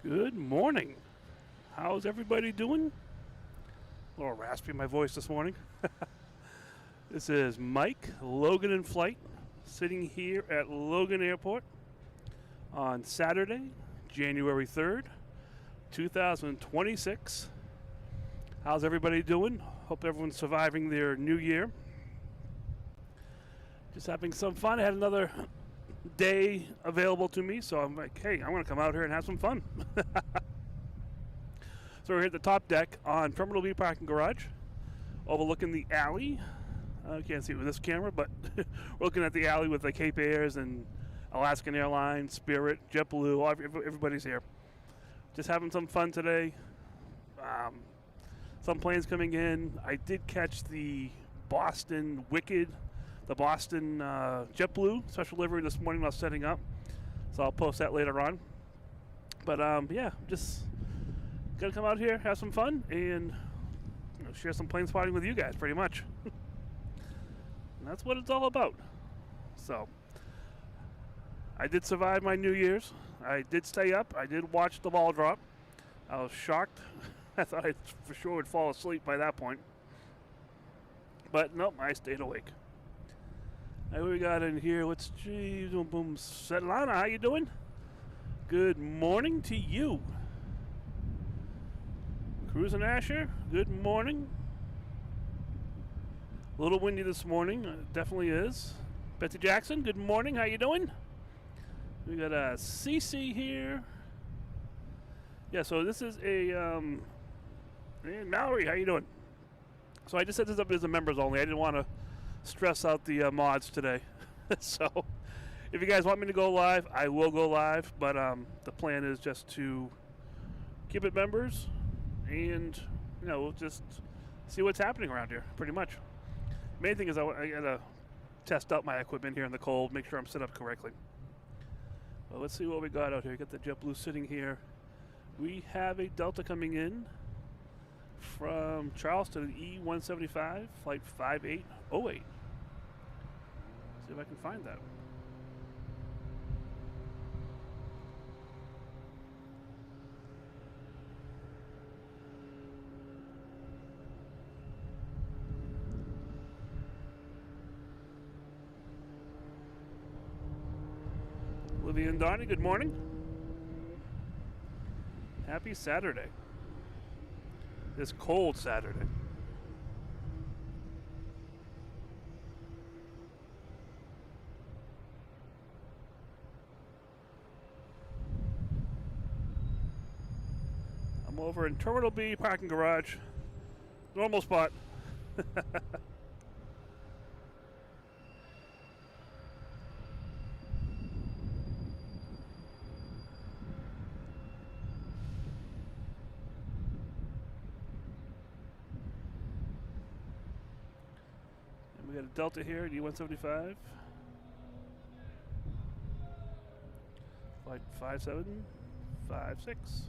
Good morning. How's everybody doing? A little raspy in my voice this morning. This is Mike, loganinflight, sitting here at Logan Airport on Saturday, January 3rd, 2026. How's everybody doing? Hope everyone's surviving their new year. Just having some fun. I had another day available to me, so I'm like, hey, I want to come out here and have some fun. So we're here at the top deck on Terminal B parking garage, overlooking the alley. I can't see it with this camera, but we're looking at the alley with the Cape Airs and Alaskan Airlines, Spirit, JetBlue. Everybody's here. Just having some fun today. Some planes coming in. I did catch the Boston Wicked, the Boston JetBlue special delivery this morning while setting up. So I'll post that later on. But yeah, just gonna come out here, have some fun, and share some plane spotting with you guys, pretty much. And that's what it's all about. So I did survive my New Year's. I did stay up. I did watch the ball drop. I was shocked. I thought I for sure would fall asleep by that point. But nope, I stayed awake. Now we got in here. Let's boom, boom. Svetlana, how you doing? Good morning to you. Cruising Asher, good morning. A little windy this morning, definitely is. Betsy Jackson, good morning. How you doing? We got CC here. Yeah, so this is a Mallory. How you doing? So I just set this up as a members only. I didn't want to stress out the mods today. So if you guys want me to go live, I will go live. But the plan is just to keep it members, and we'll just see what's happening around here. Pretty much. Main thing is I gotta test out my equipment here in the cold, make sure I'm set up correctly. Well, let's see what we got out here. We got the JetBlue sitting here. We have a Delta coming in from Charleston, E175, flight 5808. See if I can find that. Olivia and Donnie, good morning. Happy Saturday. This cold Saturday. I'm over in Terminal B parking garage. Normal spot. We got a Delta here at E175. Flight 5756.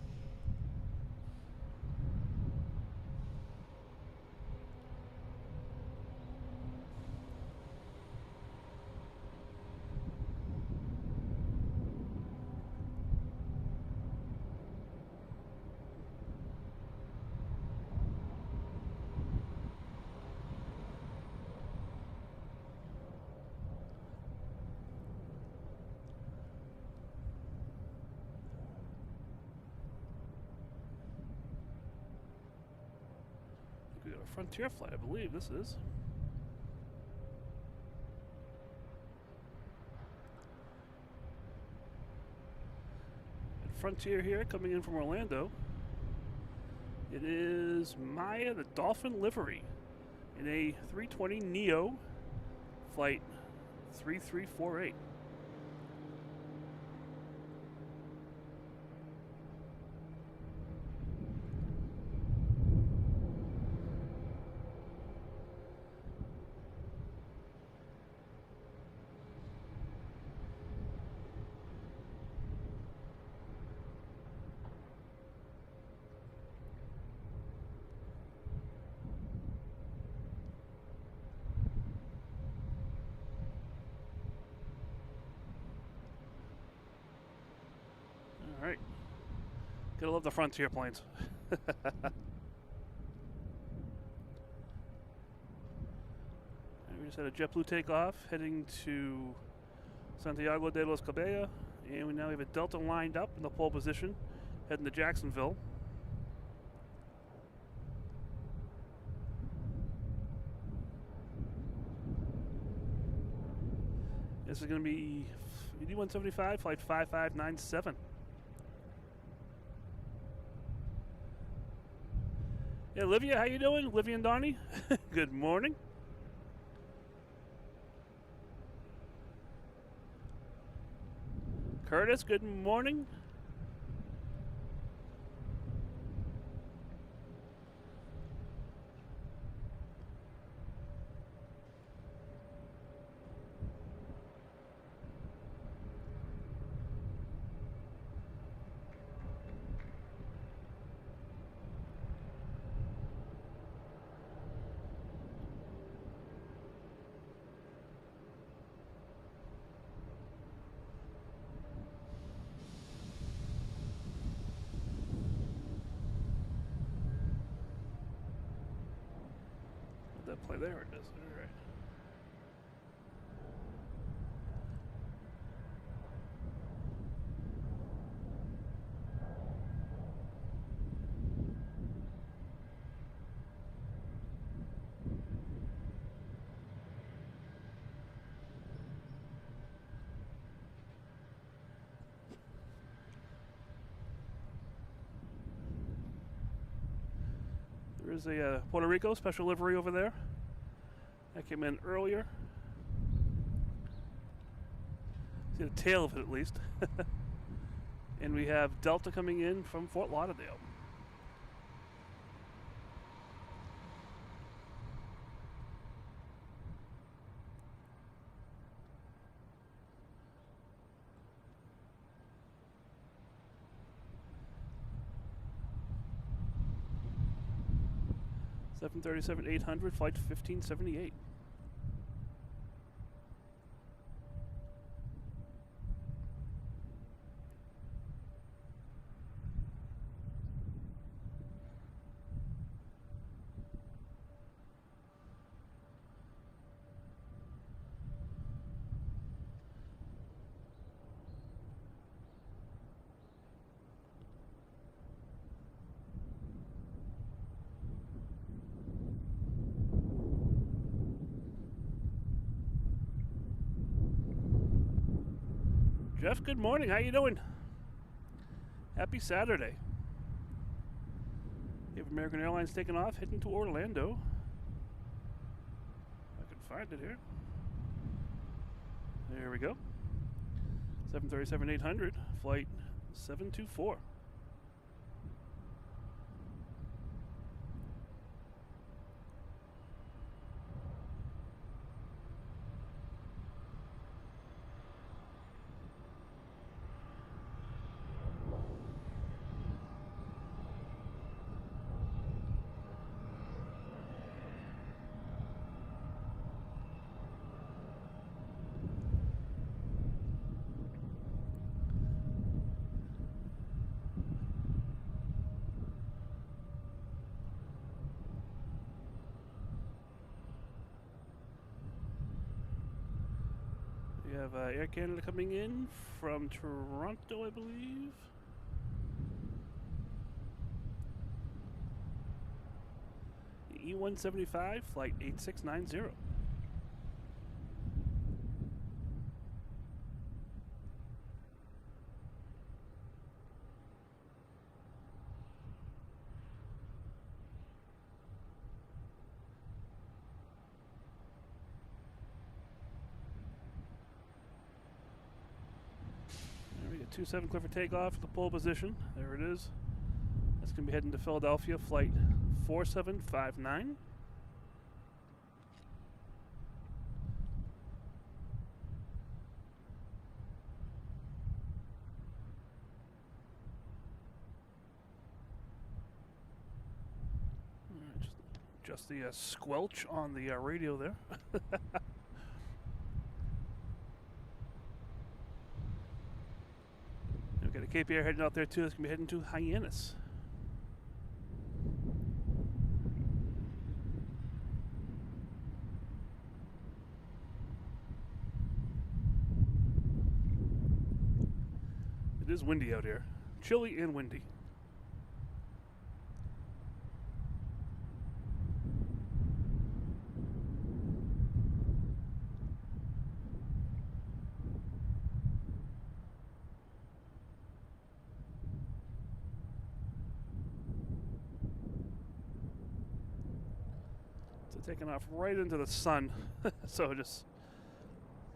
We got a Frontier flight, I believe this is. And Frontier here, coming in from Orlando. It is Maya, the Dolphin livery, in a 320 Neo, flight 3348. Gotta love the Frontier planes. We just had a JetBlue takeoff heading to Santiago de los Caballos, and we now have a Delta lined up in the pole position, heading to Jacksonville. This is going to be 8175, flight 5597. Yeah, Olivia, how you doing? Olivia and Donnie, good morning. Curtis, good morning. That play there it is. All right. There is a Puerto Rico special livery over there. That came in earlier. See the tail of it at least. And we have Delta coming in from Fort Lauderdale. Seven 737-800, flight 1578. Jeff, good morning. How you doing? Happy Saturday. You have American Airlines taking off, heading to Orlando. I can find it here. There we go. 737-800, flight 724. We have Air Canada coming in from Toronto, I believe. The E175, flight 8690. There we go, 27 clear for takeoff, the pole position. There it is. That's going to be heading to Philadelphia, flight 4759. Just the squelch on the radio there. We've got a got Cape Air heading out there too. It's going to be heading to Hyannis. It is windy out here. Chilly and windy. So taking off right into the sun, so it just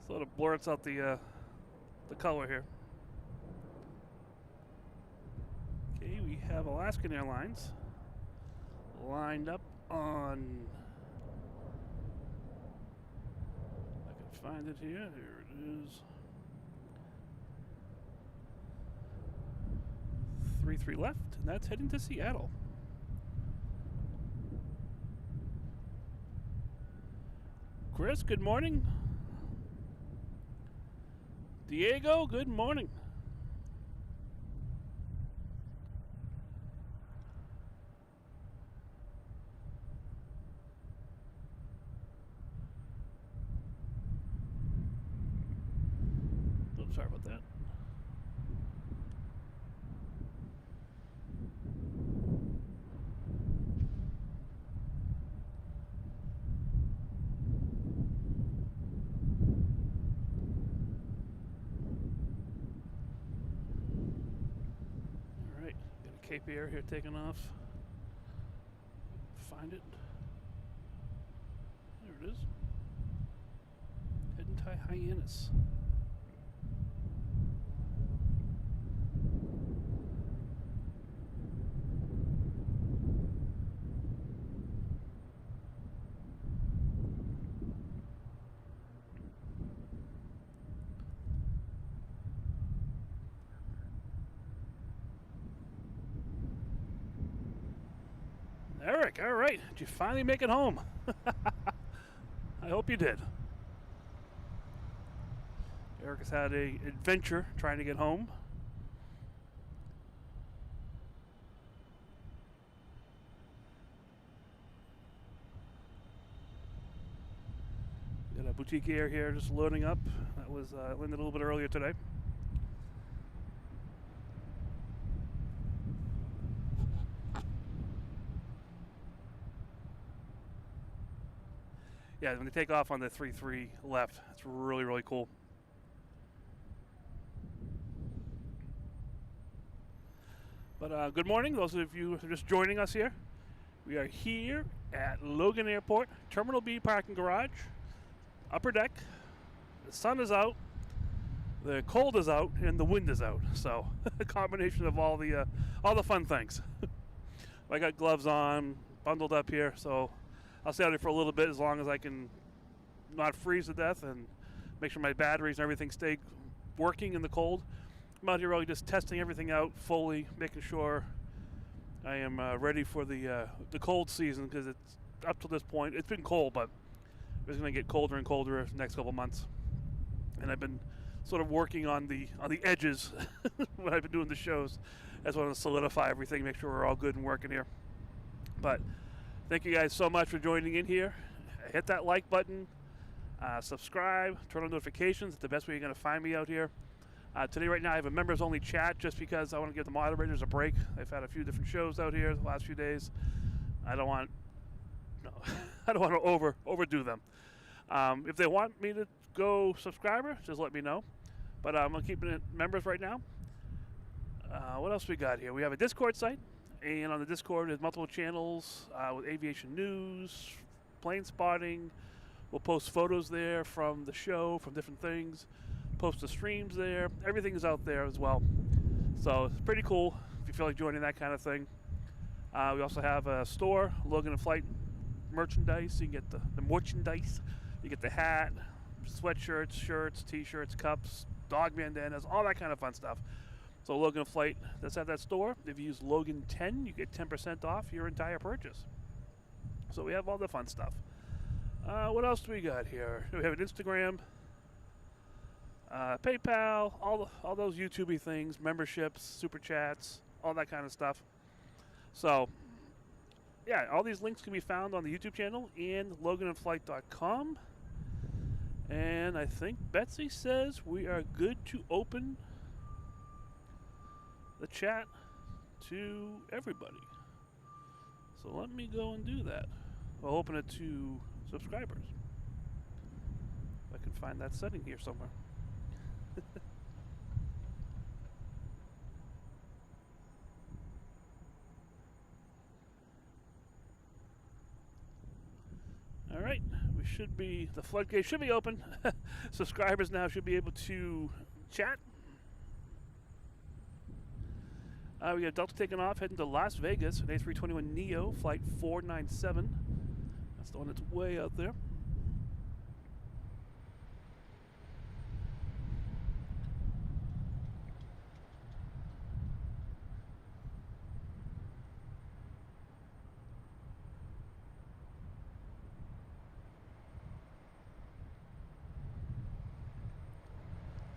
sort of blurs out the color here. Okay, we have Alaskan Airlines lined up on, I can find it here, here it is, 3-3 left, and that's heading to Seattle. Chris, good morning. Diego, good morning. Sorry about that. All right, got a Cape Air here taking off. Find it. There it is. Heading to Hyannis. Eric, all right. Did you finally make it home? I hope you did. Eric has had an adventure trying to get home. Got a boutique air here just loading up. That was landed a little bit earlier today. Yeah, when they take off on the 3-3 left, it's really, really cool. But good morning, those of you who are just joining us here. We are here at Logan Airport, Terminal B parking garage, upper deck. The sun is out, the cold is out, and the wind is out. So a combination of all the fun things. I got gloves on, bundled up here, so I'll stay out here for a little bit as long as I can not freeze to death and make sure my batteries and everything stay working in the cold. I'm out here really just testing everything out fully, making sure I am ready for the cold season, because it's up to this point it's been cold, but it's going to get colder and colder the next couple months. And I've been sort of working on the edges when I've been doing the shows. I just want to solidify everything, make sure we're all good and working here. But thank you guys so much for joining in here. Hit that like button, subscribe, turn on notifications. It's the best way you're going to find me out here. Today, right now, I have a members-only chat just because I want to give the moderators a break. I've had a few different shows out here the last few days. I don't want to overdo them. If they want me to go subscriber, just let me know. But I'm going to keep it members right now. What else we got here? We have a Discord site. And on the Discord, there's multiple channels with aviation news, plane spotting. We'll post photos there from the show, from different things. Post the streams there. Everything is out there as well. So it's pretty cool if you feel like joining that kind of thing. We also have a store, loganinflight merchandise. You can get the merchandise. You get the hat, sweatshirts, shirts, t-shirts, cups, dog bandanas, all that kind of fun stuff. So loganinflight, that's at that store. If you use Logan10, you get 10% off your entire purchase. So we have all the fun stuff. What else do we got here? We have an Instagram. PayPal, all those YouTubey things, memberships, super chats, all that kind of stuff. So, yeah, all these links can be found on the YouTube channel and loganinflight.com. And I think Betsy says we are good to open the chat to everybody. So let me go and do that. I'll open it to subscribers. I can find that setting here somewhere. All right, the floodgate should be open. Subscribers now should be able to chat. We got Delta taking off, heading to Las Vegas, an A321neo, flight 497. That's the one that's way out there.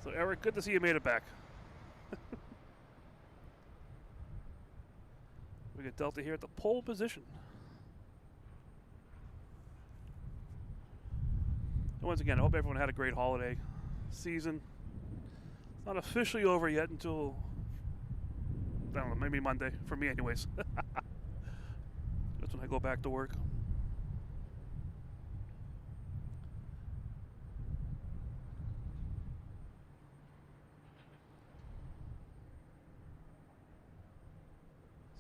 So Eric, good to see you made it back. We got Delta here at the pole position. And once again, I hope everyone had a great holiday season. It's not officially over yet until, I don't know, maybe Monday, for me anyways. That's when I go back to work.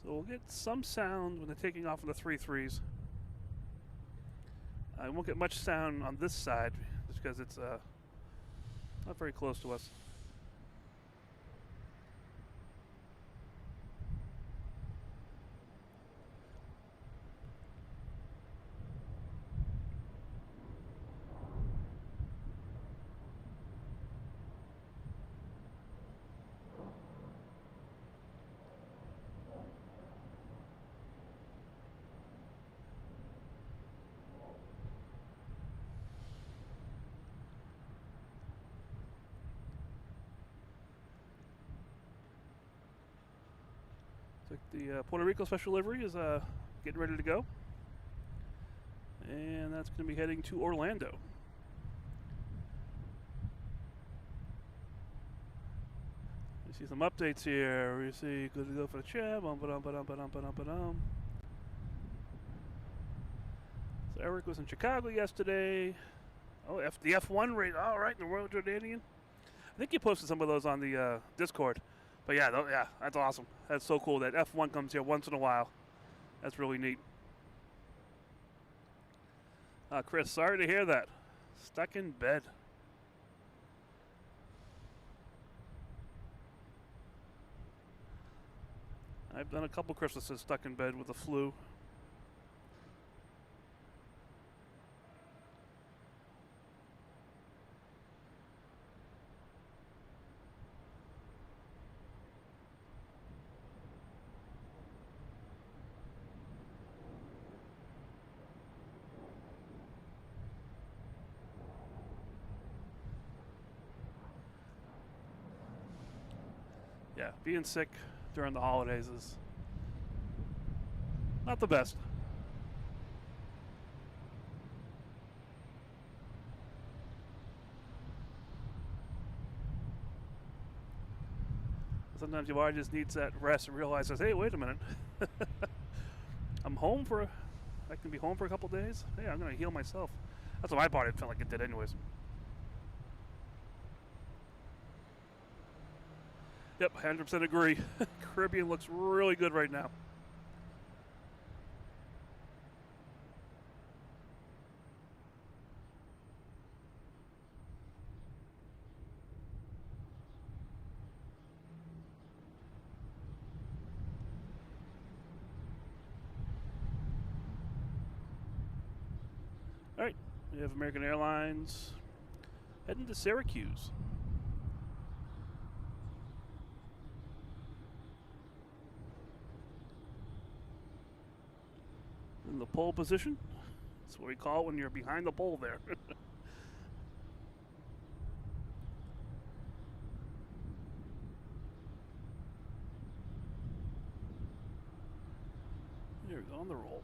So we'll get some sound when they're taking off on the 3-3s. I won't get much sound on this side just because it's not very close to us. The Puerto Rico special livery is getting ready to go. And that's going to be heading to Orlando. We see some updates here. We see good to go for the chat. So Eric was in Chicago yesterday. Oh, the F1 race. All right, the Royal Jordanian. I think you posted some of those on the Discord. But yeah, that's awesome. That's so cool that F1 comes here once in a while. That's really neat. Chris, sorry to hear that. Stuck in bed. I've done a couple Christmases stuck in bed with the flu. Yeah, being sick during the holidays is not the best. Sometimes your body just needs that rest and realizes, hey, wait a minute. I can be home for a couple days. Hey, I'm going to heal myself. That's what my body felt like it did anyways. Yep, 100% agree. Caribbean looks really good right now. All right, we have American Airlines heading to Syracuse. In the pole position. That's what we call it when you're behind the pole there. on the roll.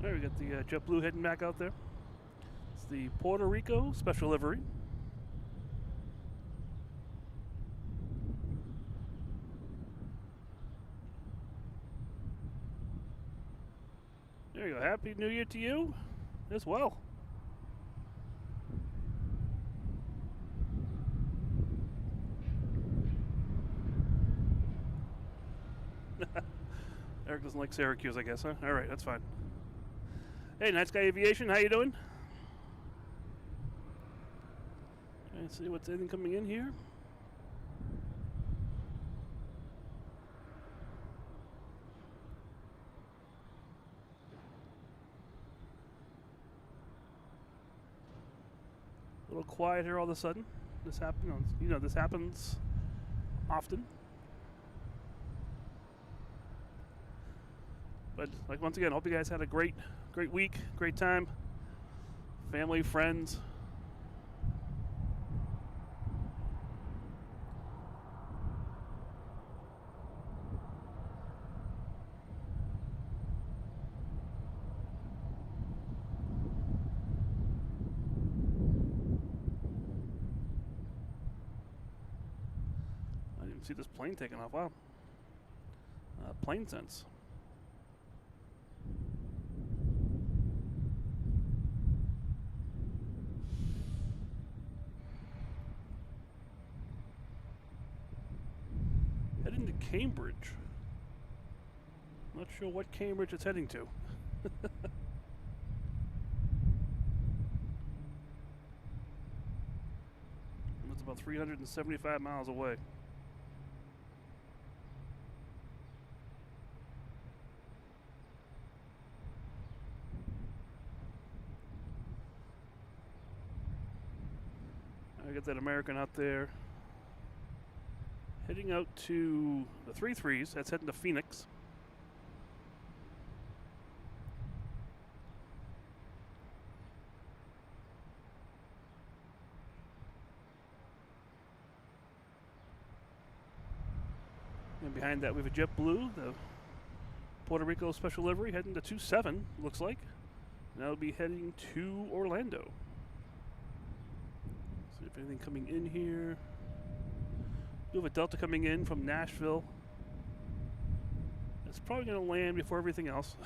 There we got the JetBlue heading back out there. It's the Puerto Rico special livery. There you go. Happy New Year to you as well. Eric doesn't like Syracuse, I guess, huh? All right, that's fine. Hey, Night Sky Aviation, how you doing? Trying to see what's anything coming in here. A little quiet here all of a sudden. This happens, you know, this happens often. But like once again, hope you guys had a great week, great time, family, friends. I didn't see this plane taking off. Wow. Plane sense. Heading to Cambridge. Not sure what Cambridge it's heading to. It's about 375 miles away. I got that American out there. Heading out to the 3-3s. That's heading to Phoenix. And behind that we have a JetBlue, the Puerto Rico special livery, heading to 27, looks like. And that'll be heading to Orlando. See if anything coming in here. We have a Delta coming in from Nashville. It's probably going to land before everything else.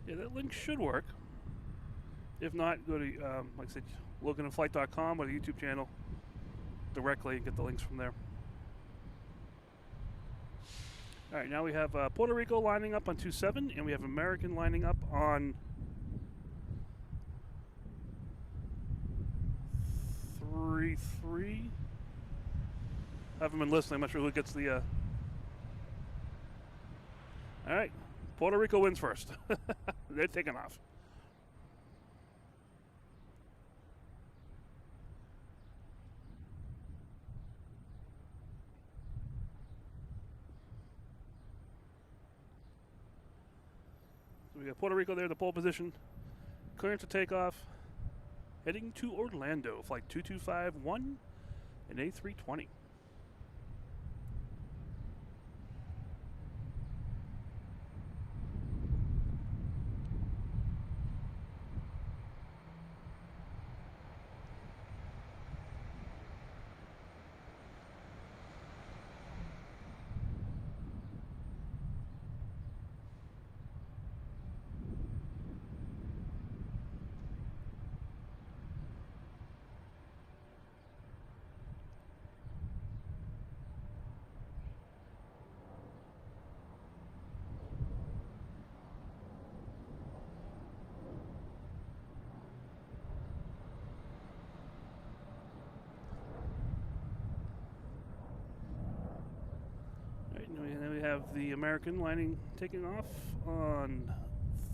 Yeah, that link should work. If not, go to, like I said, loganinflight.com or the YouTube channel directly and get the links from there. All right, now we have Puerto Rico lining up on 27, and we have American lining up on 3-3. I haven't been listening. I'm not sure who gets the. All right, Puerto Rico wins first. They're taking off. So we got Puerto Rico there, the pole position. Clearance to takeoff. Heading to Orlando, flight 2251, an A320. Now we have the American taking off on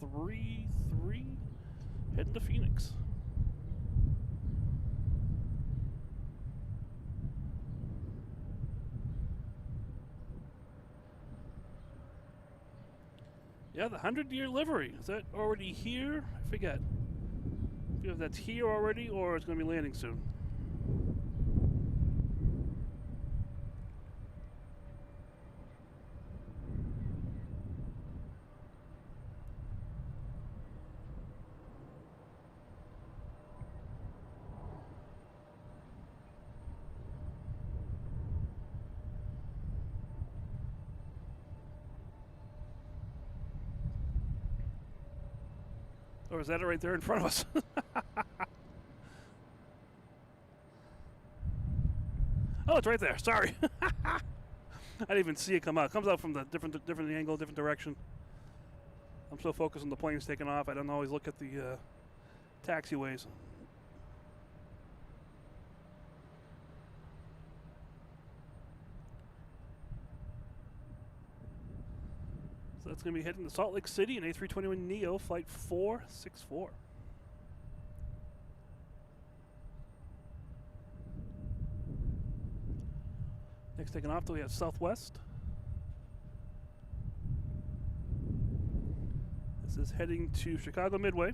3-3, heading to Phoenix. Yeah, the 100-year livery. Is that already here? I forget. If that's here already or it's going to be landing soon. Or is that it right there in front of us? Oh, it's right there. Sorry. I didn't even see it come out. It comes out from the different angle, different direction. I'm so focused on the planes taking off, I don't always look at the taxiways. So that's going to be heading to Salt Lake City, an A321neo, flight 464. Next taking off, we have Southwest. This is heading to Chicago Midway,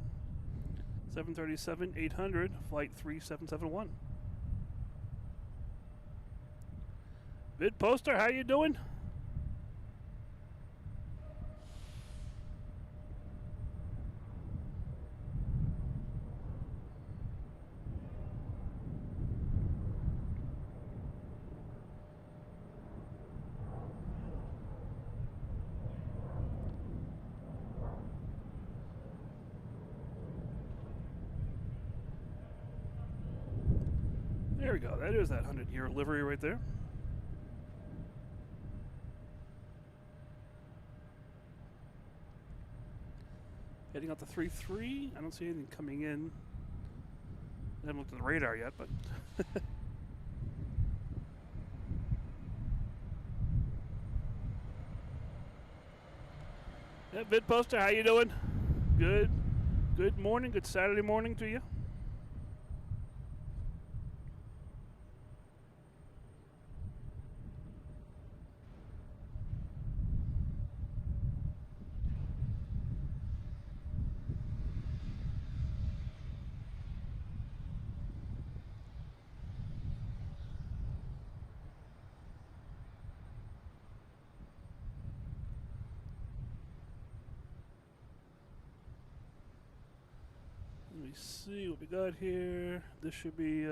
737-800, flight 3771. Vid Poster, how you doing? There we go. That is that 100-year livery right there. Heading out to 3-3. I don't see anything coming in. I haven't looked at the radar yet, but yeah, Vid Poster, how you doing? Good. Good morning. Good Saturday morning to you. Let me see what we got here. This should be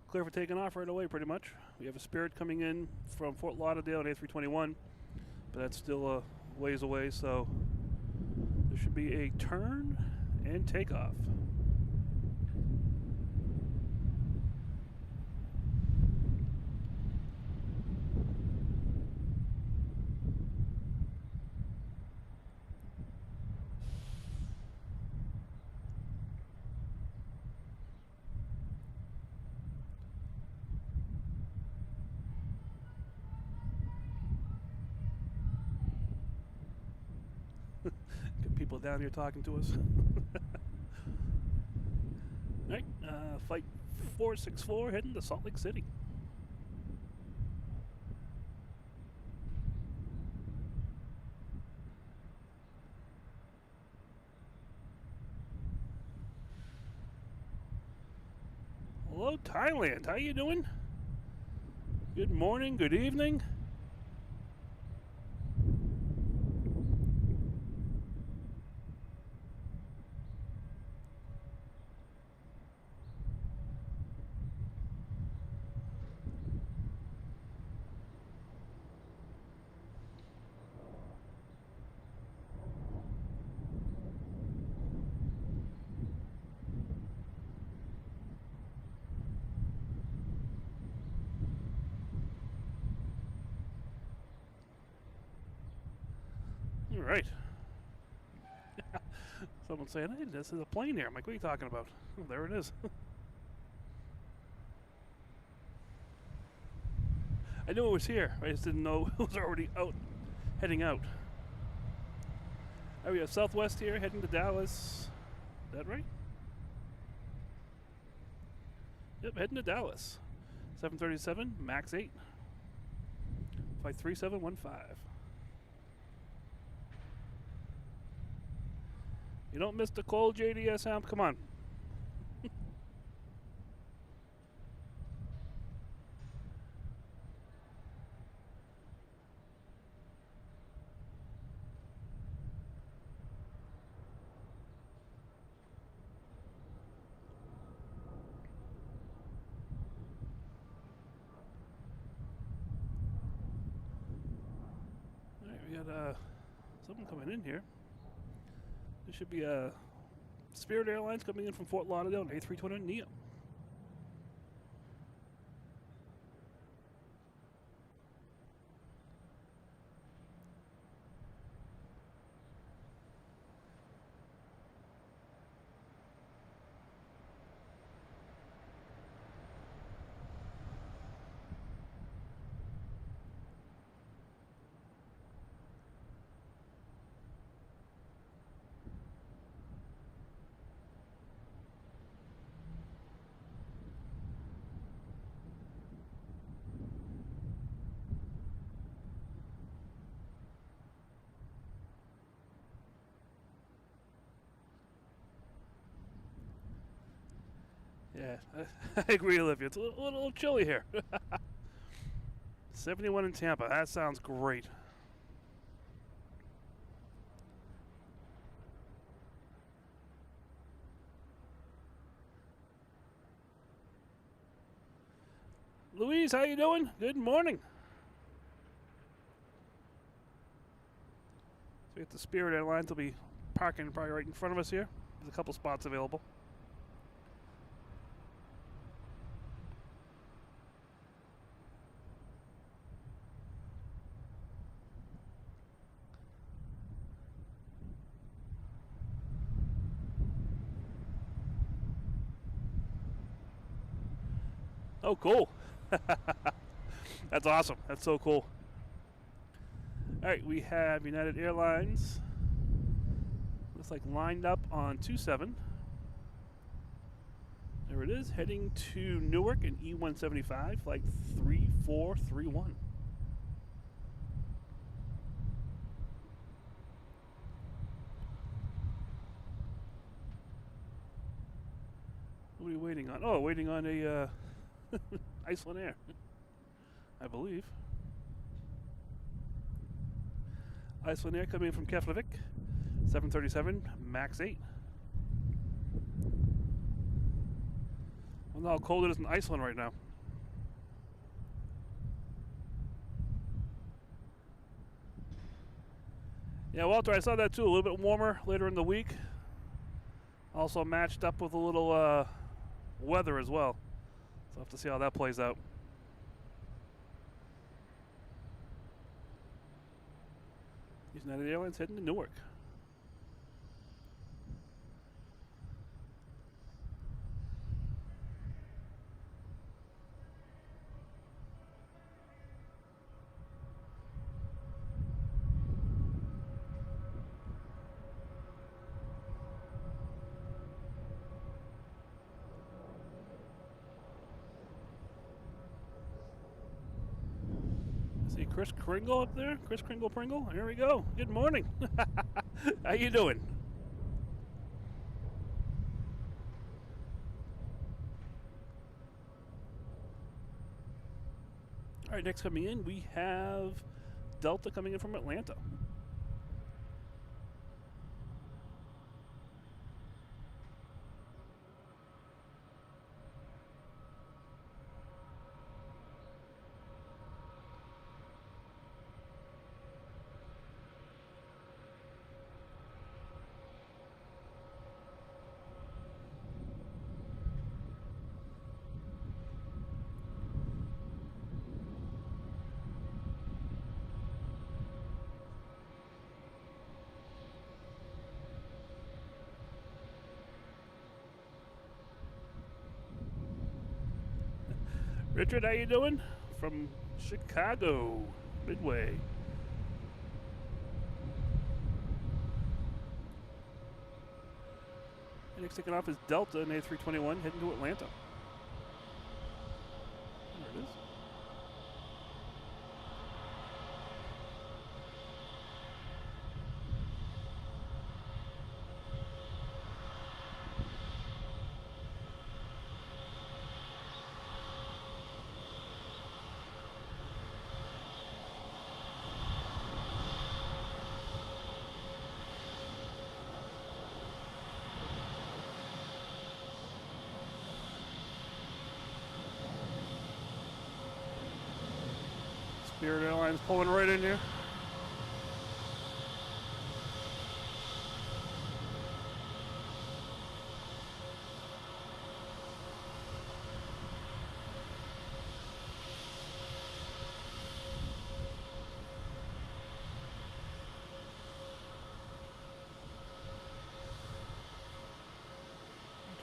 clear for taking off right away, pretty much. We have a Spirit coming in from Fort Lauderdale at A321, but that's still a ways away, so there should be a turn and takeoff. Get people down here talking to us. All right, flight 464 heading to Salt Lake City. Hello, Thailand. How you doing? Good morning, good evening. All right. Someone's saying, hey, this is a plane here. I'm like, what are you talking about? Oh, there it is. I knew it was here. I just didn't know it was already out, heading out. All right, we have Southwest here, heading to Dallas. Is that right? Yep, heading to Dallas. 737, MAX 8. Flight 3715. You don't miss the cold JDS amp? Come on. All right, we got someone coming in here. There should be Spirit Airlines coming in from Fort Lauderdale, an A320neo. Yeah, I agree, Olivia. It's a little chilly here. 71 in Tampa. That sounds great. Louise, how you doing? Good morning. So we got the Spirit Airlines will be parking probably right in front of us here. There's a couple spots available. Oh, cool. That's awesome. That's so cool. All right, we have United Airlines. Looks like lined up on 27. There it is, heading to Newark in E175, flight 3431. What are we waiting on? Oh, waiting on a Iceland Air, I believe. Iceland Air coming in from Keflavik, 737, MAX 8. I wonder how cold it is in Iceland right now. Yeah, Walter, I saw that too. A little bit warmer later in the week. Also matched up with a little weather as well. So we'll have to see how that plays out. United Airlines heading to Newark. See Chris Kringle up there? Chris Kringle Pringle? Here we go. Good morning. How you doing? All right, next coming in, we have Delta coming in from Atlanta. Richard, how you doing? From Chicago, Midway. Next taking off is Delta in A321 heading to Atlanta. There it is. Spirit Airlines pulling right in here.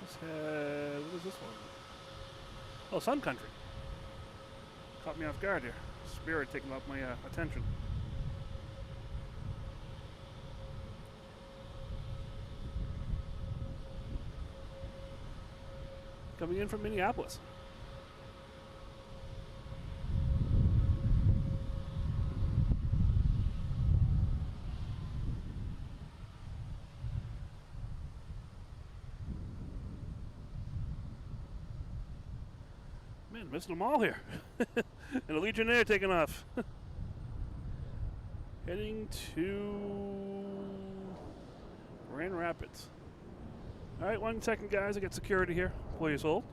Just had, what is this one? Oh, Sun Country. Caught me off guard here. Spirit taking up my attention. Coming in from Minneapolis. Man, missing them all here. And a Legionnaire taking off. Heading to Grand Rapids. All right, 1 second, guys. I get security here. Please hold.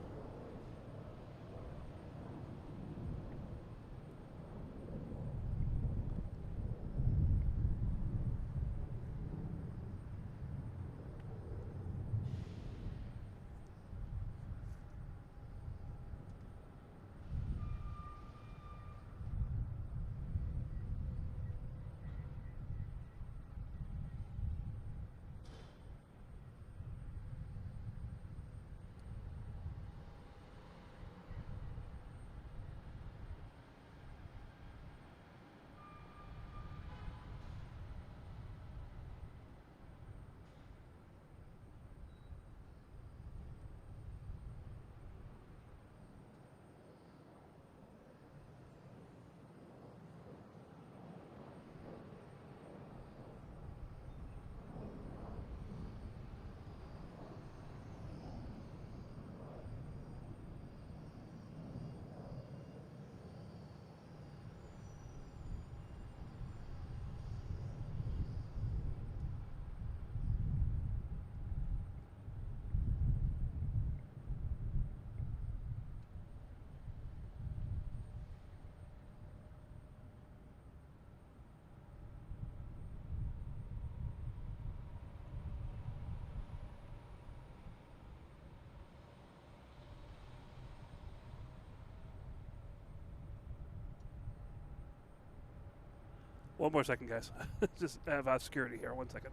One more second, guys. Just have security here. 1 second.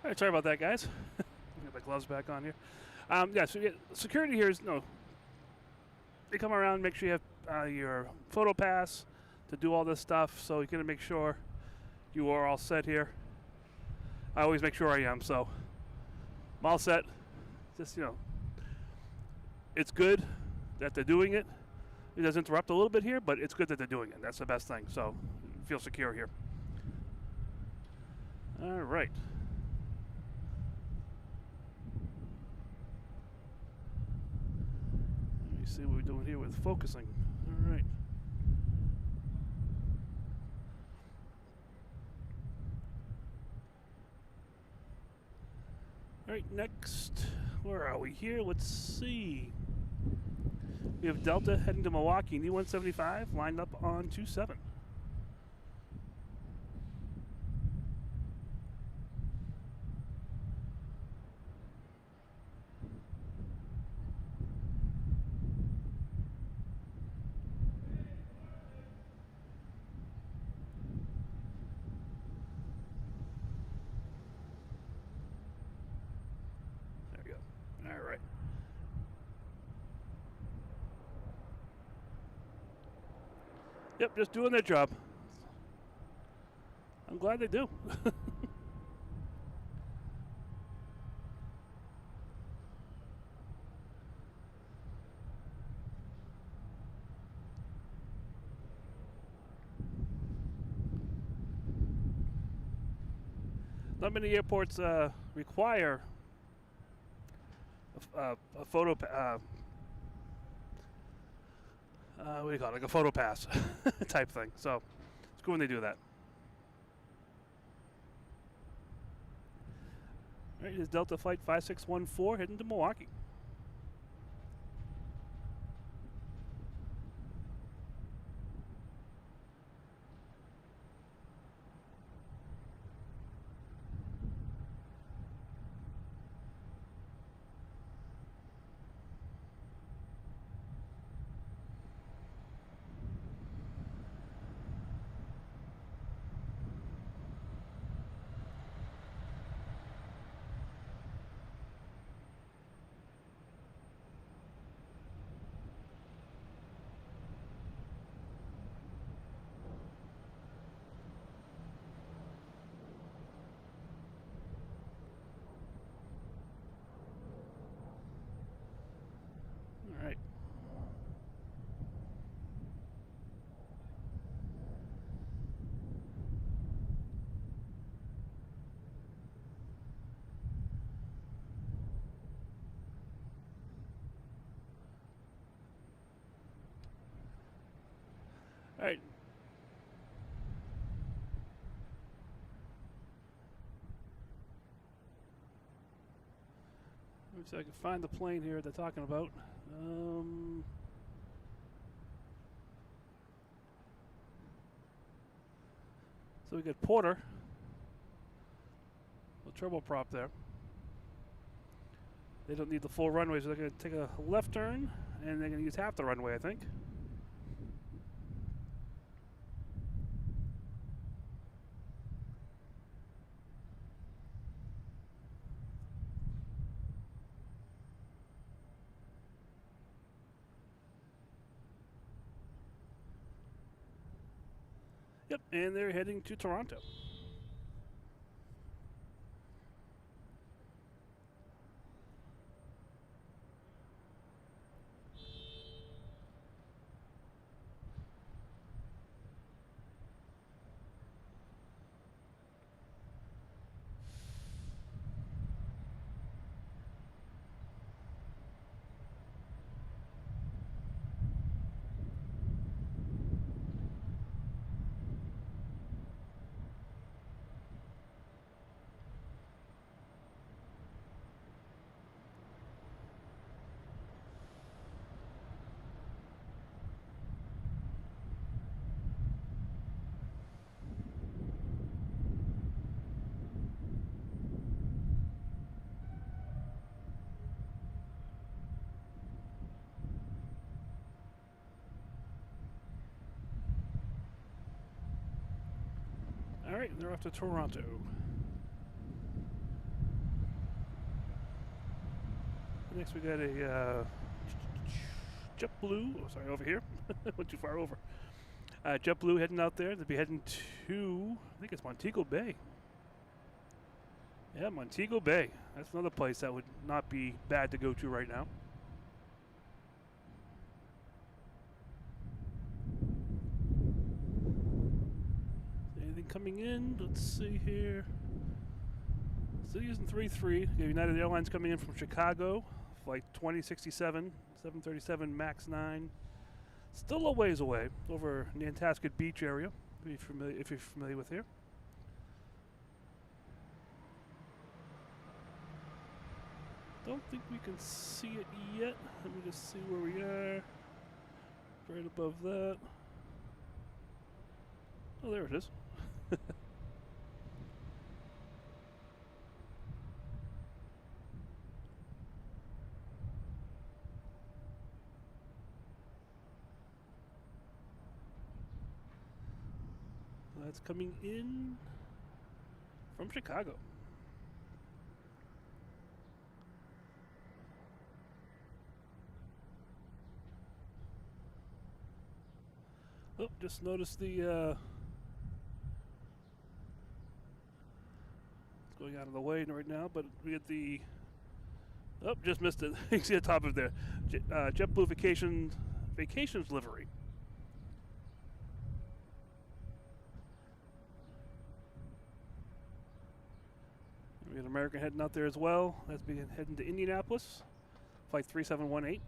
All right, sorry about that, guys. Get my gloves back on here. Yeah, so security here is they come around, make sure you have your photo pass to do all this stuff. So you're gonna make sure you are all set here. I always make sure I am. So I'm all set. Just it's good that they're doing it. It does interrupt a little bit here, but it's good that they're doing it. That's the best thing. So feel secure here. All right. Let me see what we're doing here with focusing. All right. All right, next, where are we here? Let's see. We have Delta heading to Milwaukee, E175, lined up on 27. There we go. All right. Yep, just doing their job. I'm glad they do. Not many airports require a photo. What do you call it? Like a photo pass type thing. So it's cool when they do that. All right, here's Delta Flight 5614 heading to Milwaukee. All right. All right. Let me see if I can find the plane here they're talking about. So we got Porter, the turboprop there. They don't need the full runway, so they're going to take a left turn, and they're going to use half the runway, I think. Yep, and they're heading to Toronto. All right, they're off to Toronto. Next we got a JetBlue. Oh, sorry, over here. Went too far over. JetBlue heading out there. They'll be heading to, I think it's Montego Bay. Yeah, Montego Bay. That's another place that would not be bad to go to right now. Anything coming in? Let's see here. Still using 3-3. United Airlines coming in from Chicago. Flight 2067, 737 MAX 9. Still a ways away, over Nantasket Beach area, if you're familiar with here. Don't think we can see it yet. Let me just see where we are. Right above that. Oh, there it is. That's coming in from Chicago. Oh, just noticed the it's going out of the way right now, but we get the just missed it. You can see the top of there. JetBlue vacations livery. We got American heading out there as well. That's heading to Indianapolis, flight 3718.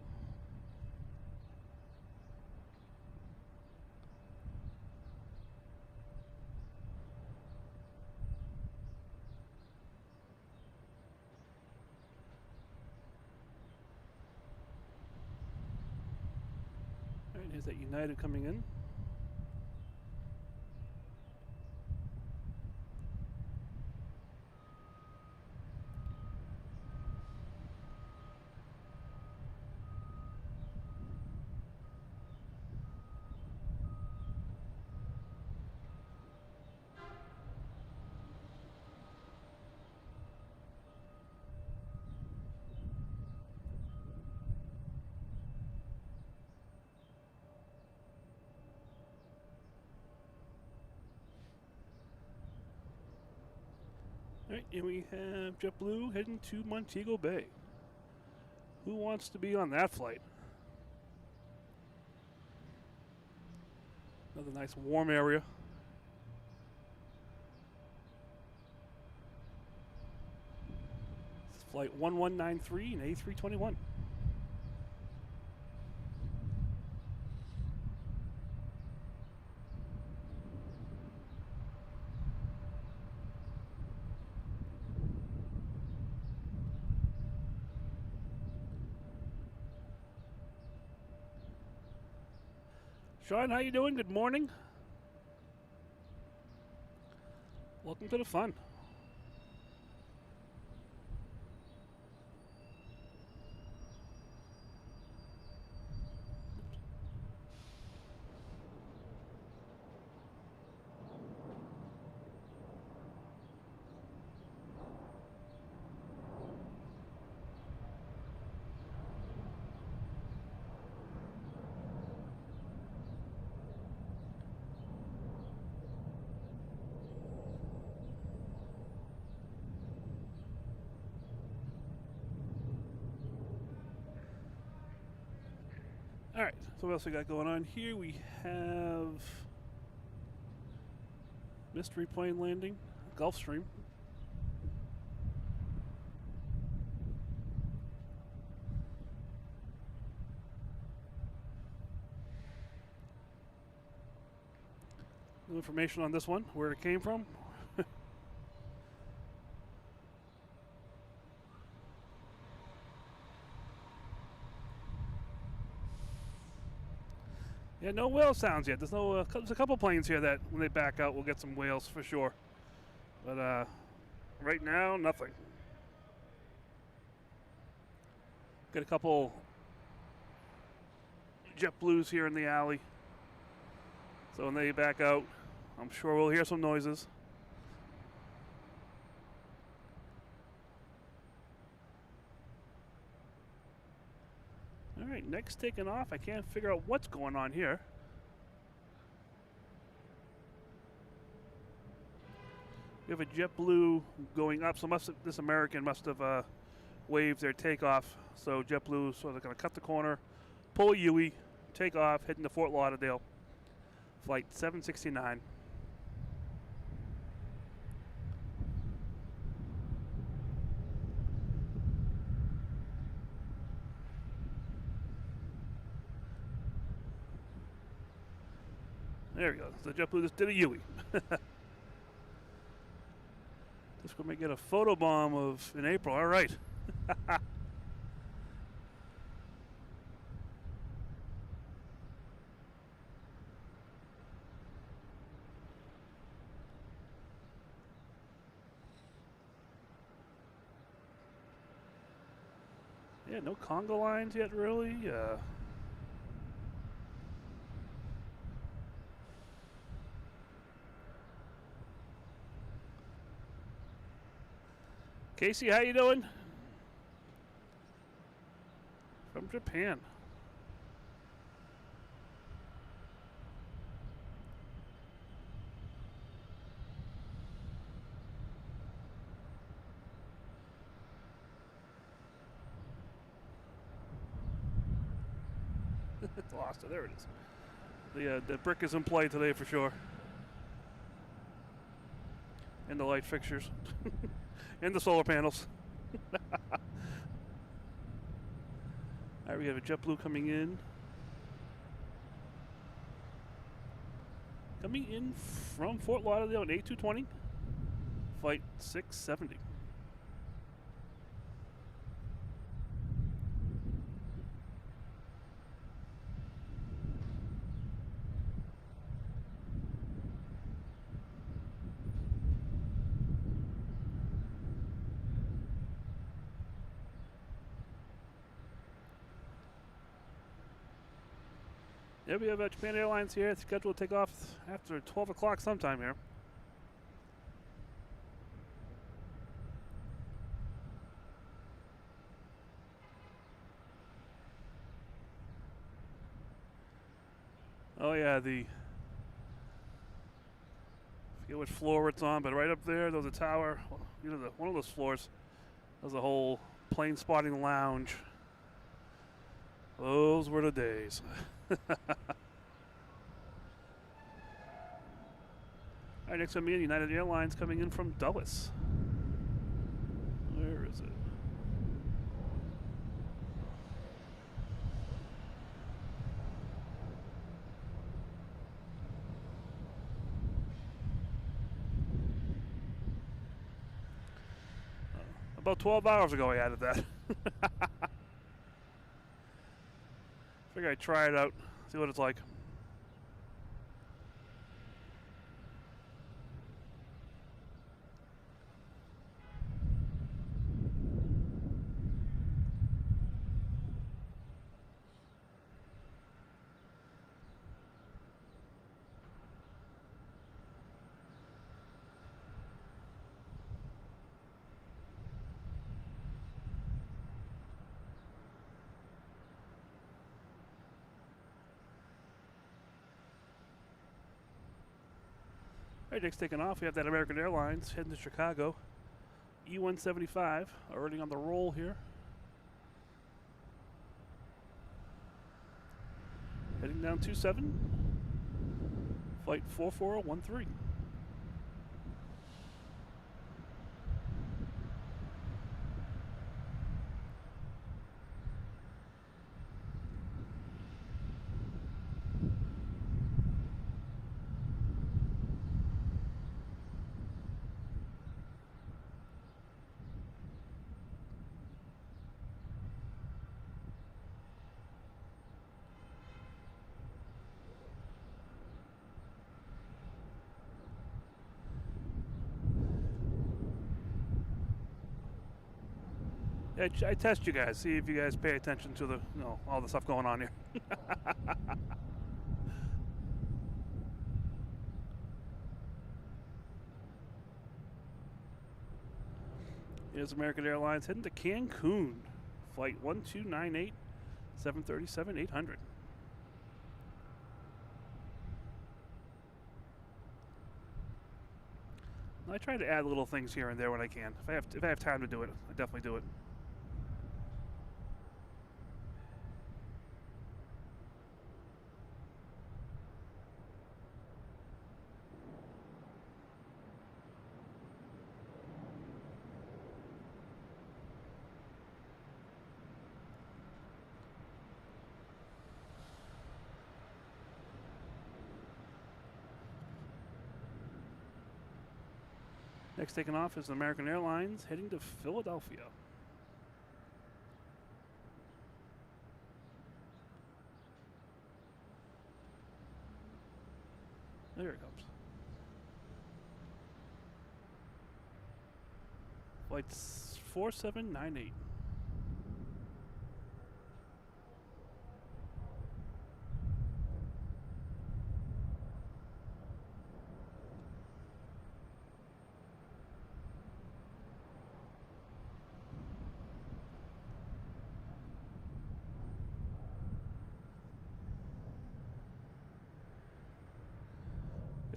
All right, here's that United coming in. All right, and we have JetBlue heading to Montego Bay. Who wants to be on that flight? Another nice warm area. This is flight 1193 and A321. Sean, how you doing? Good morning. Welcome to the fun. All right, so what else we got going on here? We have mystery plane landing, Gulfstream. No information on this one, where it came from. Yeah, no whale sounds yet. There's no. There's a couple planes here that, when they back out, we'll get some whales for sure. But right now, nothing. Got a couple JetBlues here in the alley. So when they back out, I'm sure we'll hear some noises. right, next taking off. I can't figure out what's going on here. We have a JetBlue going up, so this American must have waved their takeoff. So JetBlue sort of going to cut the corner, pull a UE, take off, heading to Fort Lauderdale. Flight 769. There we go. So JetBlue just did a UE. Just going to get a photo bomb of in April. All right. Yeah, no Congo lines yet, really. Casey, how you doing? From Japan. It's lost it. There it is. The brick is in play today for sure. And the light fixtures. And the solar panels. All right, we have a JetBlue coming in. Coming in from Fort Lauderdale, an A220, flight 670. Yeah, we have Japan Airlines here. It's scheduled to take off after 12 o'clock sometime here. Oh yeah, I forget what floor it's on, but right up there, there's a tower. You know, one of those floors. There's a whole plane spotting lounge. Those were the days. All right, next on me, United Airlines coming in from Dulles. Where is it? About 12 hours ago I added that. Figure I'd try it out, see what it's like. All right, next taking off, we have that American Airlines heading to Chicago. E-175 already on the roll here. Heading down 27, flight 4413. I test you guys, see if you guys pay attention to the, all the stuff going on here. Here's American Airlines heading to Cancun, flight 1298, 737-800. I try to add little things here and there when I can. If I have time to do it, I definitely do it. Next taking off is American Airlines heading to Philadelphia. There it comes. Flight 4798.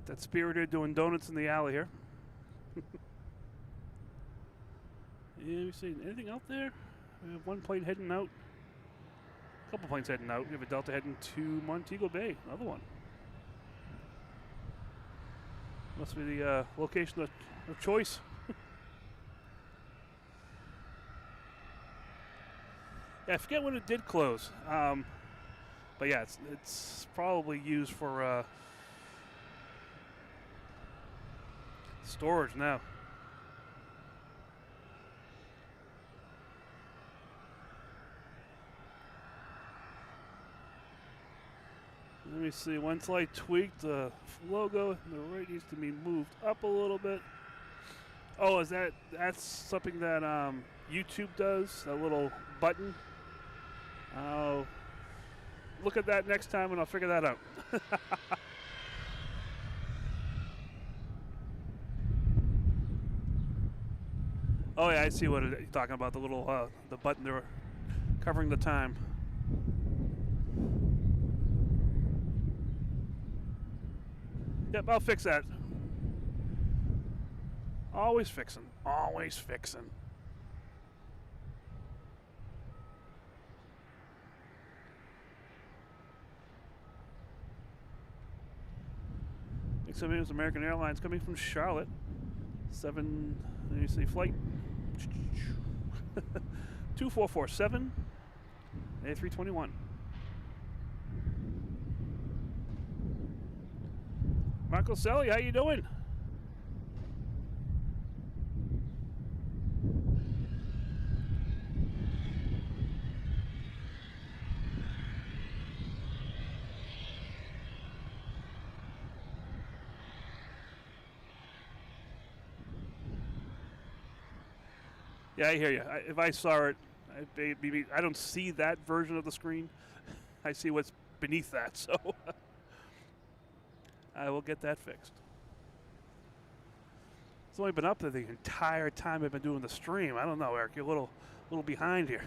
That Spirited doing donuts in the alley here. Yeah, we see anything out there? We have one plane heading out. A couple planes heading out. We have a Delta heading to Montego Bay. Another one. Must be the location of choice. Yeah, I forget when it did close. But yeah, it's probably used for storage now. Let me see. One slight tweak. The logo, the right needs to be moved up a little bit. Oh, that's something that YouTube does? That little button. I'll look at that next time and I'll figure that out. Oh yeah, I see what you're talking about. The little the button there, covering the time. Yep, I'll fix that. Always fixing. Always fixing. Next up is American Airlines coming from Charlotte. Let me see, flight 2447 A321. Marco Selly, how you doing? Yeah, I hear you. If I saw it, I don't see that version of the screen. I see what's beneath that, so I will get that fixed. It's only been up there the entire time I've been doing the stream. I don't know, Eric. You're a little behind here.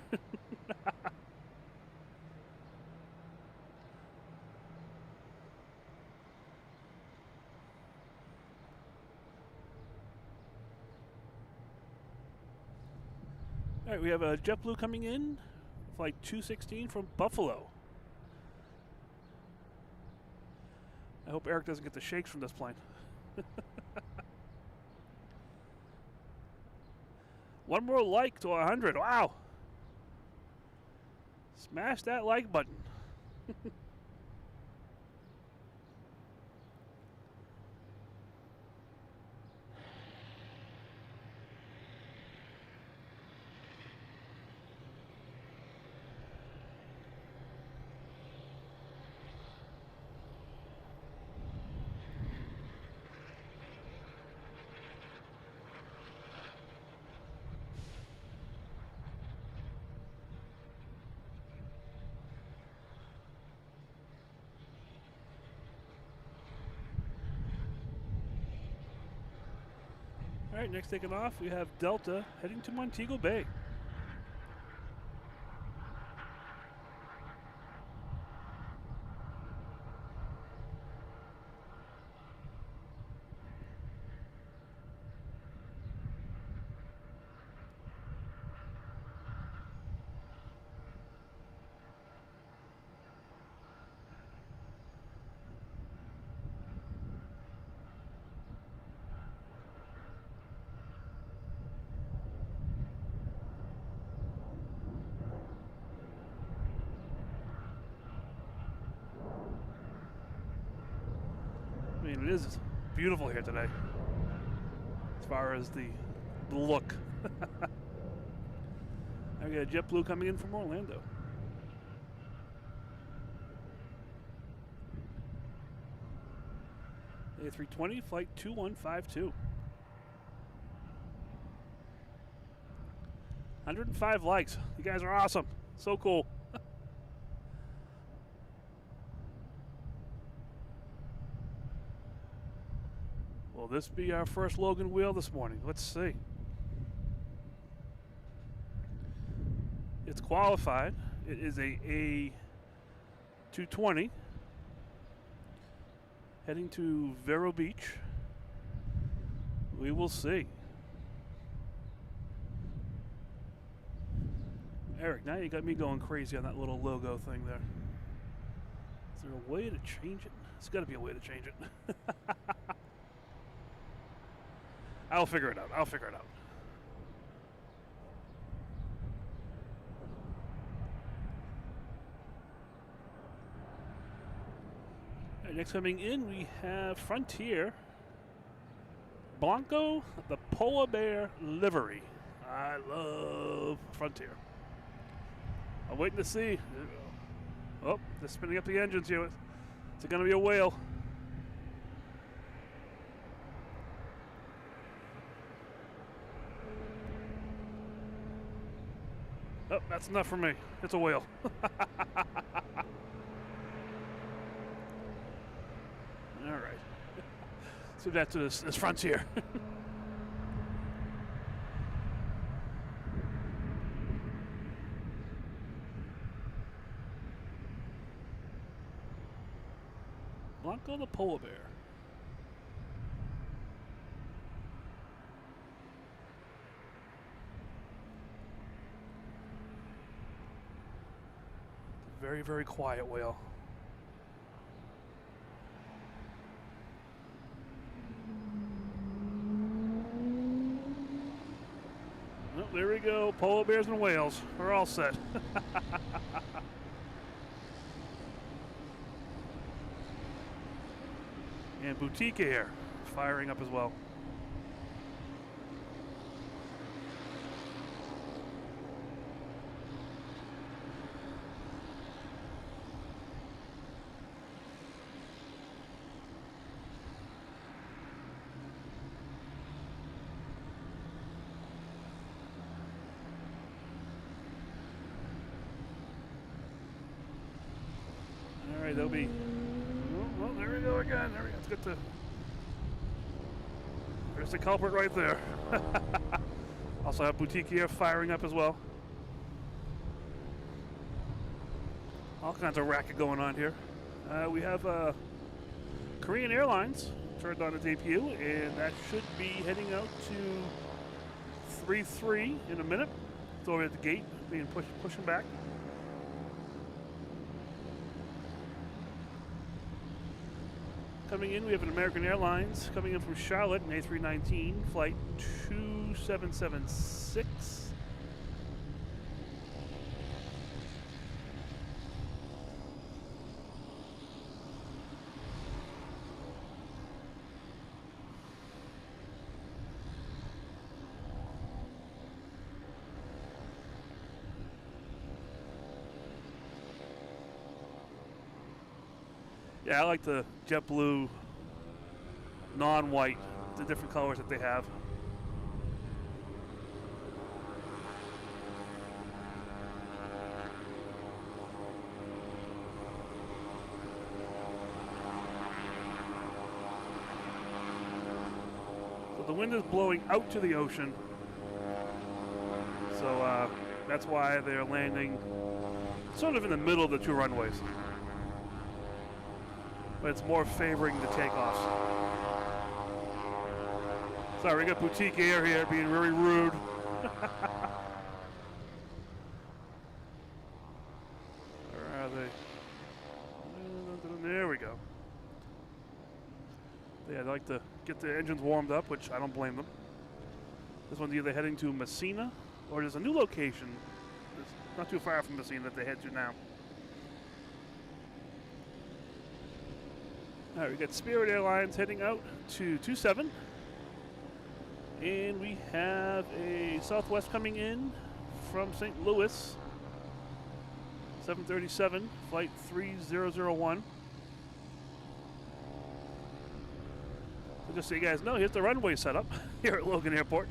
All right, we have a JetBlue coming in, flight 216 from Buffalo. I hope Eric doesn't get the shakes from this plane. One more like to 100. Wow. Smash that like button. All right, next taking off, we have Delta heading to Montego Bay. it is beautiful here today as far as the look. I got a JetBlue coming in from Orlando. A320 flight 2152. 105 likes. You guys are awesome. So cool. Will this be our first Logan wheel this morning? Let's see. It's qualified. It is a A220 heading to Vero Beach. We will see. Eric, now you got me going crazy on that little logo thing there. Is there a way to change it? There's got to be a way to change it. I'll figure it out. I'll figure it out. All right, next coming in, we have Frontier Blanco, the polar bear livery. I love Frontier. I'm waiting to see. Oh, they're spinning up the engines here. Is it going to be a whale? Oh, that's enough for me. It's a whale. All right. So that's this Frontier. Blanco the polar bear. Very, very quiet whale. Well, there we go. Polar bears and whales. We're all set. And Boutique Air firing up as well. All right, they'll be. Well, there we go again. There we go. Let's get to. There's the culprit right there. Also have Boutique Air firing up as well. All kinds of racket going on here. We have Korean Airlines turned on its APU, and that should be heading out to 3-3 in a minute. It's over at the gate, being pushing back. Coming in, we have an American Airlines coming in from Charlotte, an A319, flight 2776. Yeah, I like the JetBlue non-white, the different colors that they have. So the wind is blowing out to the ocean. So that's why they're landing sort of in the middle of the two runways. But it's more favoring the takeoffs. Sorry, we got Boutique Air here being very rude. Where are they? There we go. Yeah, they like to get the engines warmed up, which I don't blame them. This one's either heading to Messina, or there's a new location that's not too far from Messina that they head to now. All right, we got Spirit Airlines heading out to 27. And we have a Southwest coming in from St. Louis. 737, flight 3001. So just so you guys know, here's the runway setup here at Logan Airport.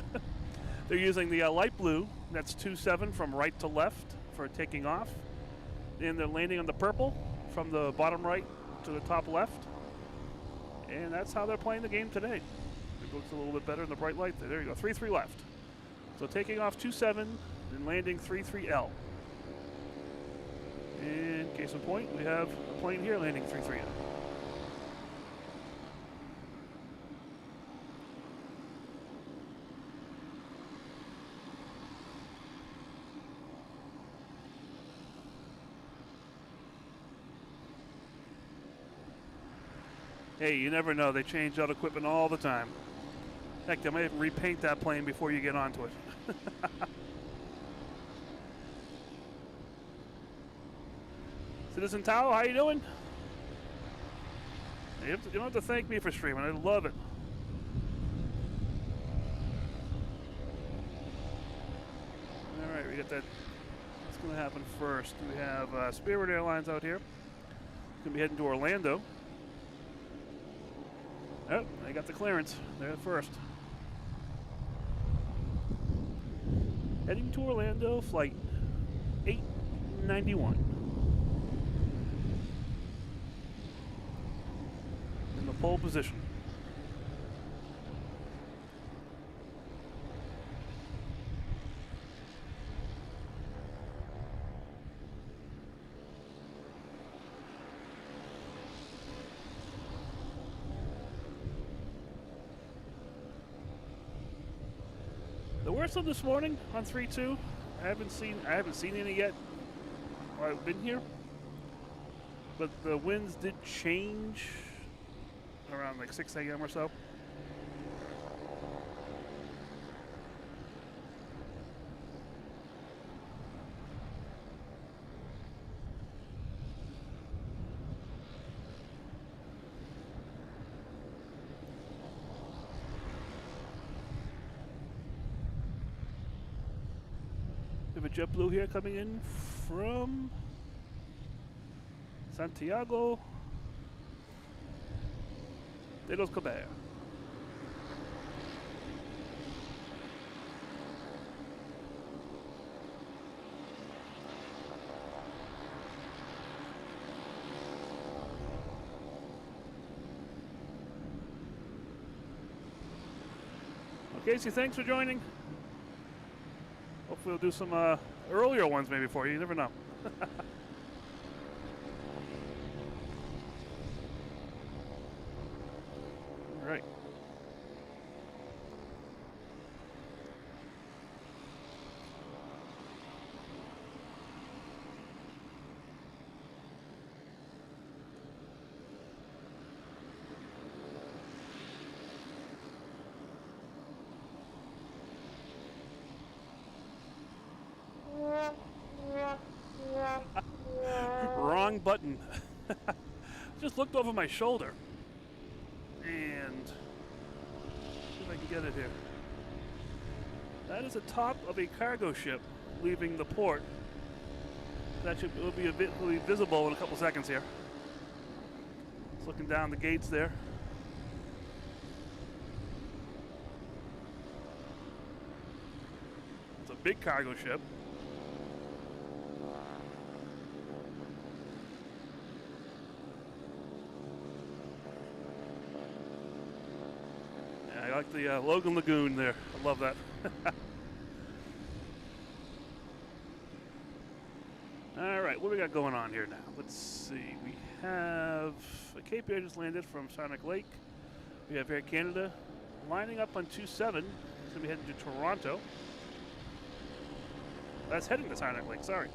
They're using the light blue, that's 27 from right to left for taking off. And they're landing on the purple from the bottom right to the top left. And that's how they're playing the game today. It looks a little bit better in the bright light. There you go, 3-3 left. So taking off 27 and landing 3-3L. And case in point, we have a plane here landing 3-3L. Hey, you never know. They change out equipment all the time. Heck, they might repaint that plane before you get onto it. Citizen Tao, how you doing? You don't have to thank me for streaming. I love it. All right, we got that. What's going to happen first? We have Spirit Airlines out here. Going to be heading to Orlando. Oh, they got the clearance. They're first. Heading to Orlando, flight 891. In the pole position. The worst of this morning on 3-2, I haven't seen any yet while I've been here. But the winds did change around like 6 a.m. or so. We have a JetBlue here coming in from Santiago de los Caballeros. Casey, thanks for joining. Hopefully we'll do some earlier ones maybe for you. You never know. All right. Wrong button. Just looked over my shoulder. And see if I can get it here. That is the top of a cargo ship leaving the port. That will be visible in a couple seconds here. Just looking down the gates there. It's a big cargo ship. I like the Logan Lagoon there. I love that. All right, what do we got going on here now? Let's see. We have a Cape Air just landed from Sonic Lake. We have Air Canada lining up on 27. It's going to be heading to Toronto. That's heading to Sonic Lake, sorry.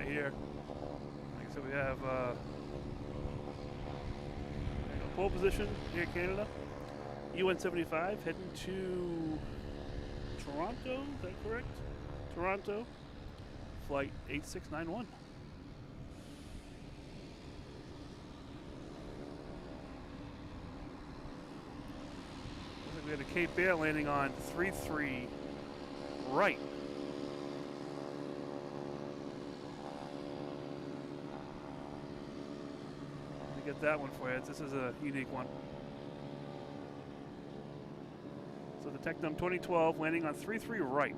Here. Like I said, we have pole position, Air Canada. UN-75 heading to Toronto, is that correct? Toronto, flight 8691. We had a Cape Air landing on 33 right. Let me get that one for you. This is a unique one. So the Tecnam 2012 landing on 33 right.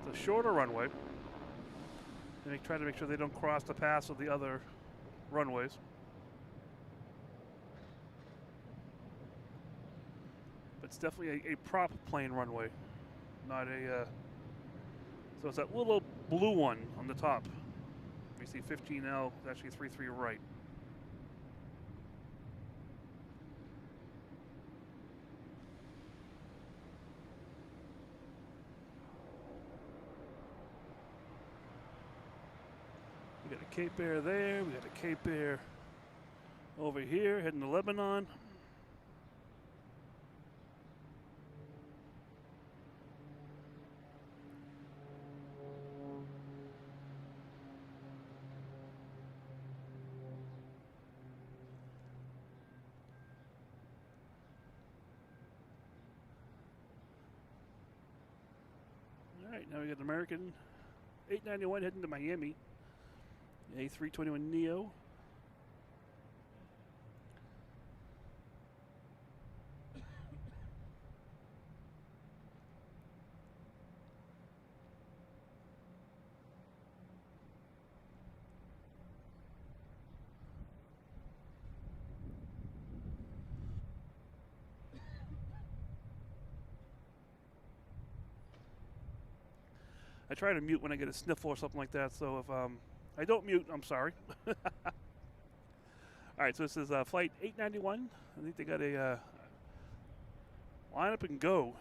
It's a shorter runway. They try to make sure they don't cross the paths of the other runways. It's definitely a prop plane runway, not a. So it's that little blue one on the top. We see 15L, it's actually 33 right. We got a Cape Air there. We got a Cape Air over here, heading to Lebanon. All right, now we got an American 891 heading to Miami. A321neo. I try to mute when I get a sniffle or something like that, so if I don't mute, I'm sorry. All right, so this is flight 891. I think they got a line up and go.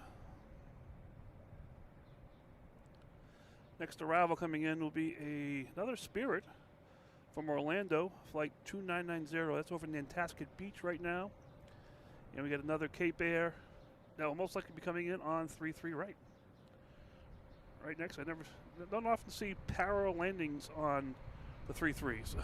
Next arrival coming in will be another Spirit from Orlando, flight 2990. That's over in Nantasket Beach right now. And we got another Cape Air that will most likely be coming in on 33 right. Right next, I don't often see parallel landings on the 33s.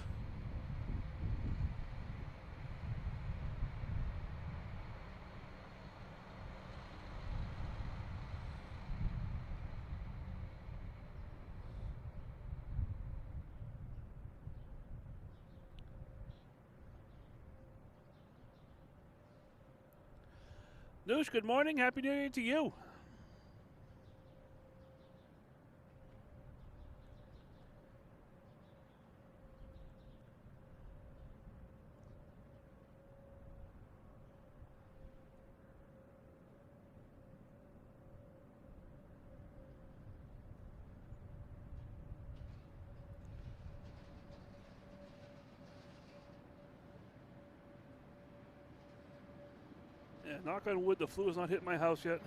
Noosh, good morning. Happy New Year to you. Yeah, knock on wood, the flu has not hit my house yet.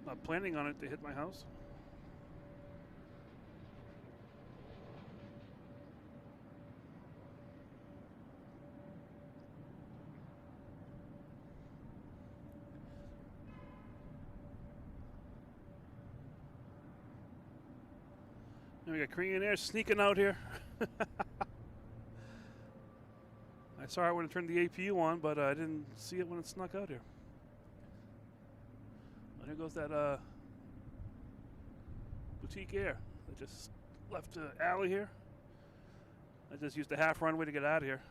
Not planning on it to hit my house. Now we got Korean Air sneaking out here. I saw it when I turned the APU on, but I didn't see it when it snuck out here. Well, here goes that Boutique Air that just left the alley here. I just used the half runway to get out of here.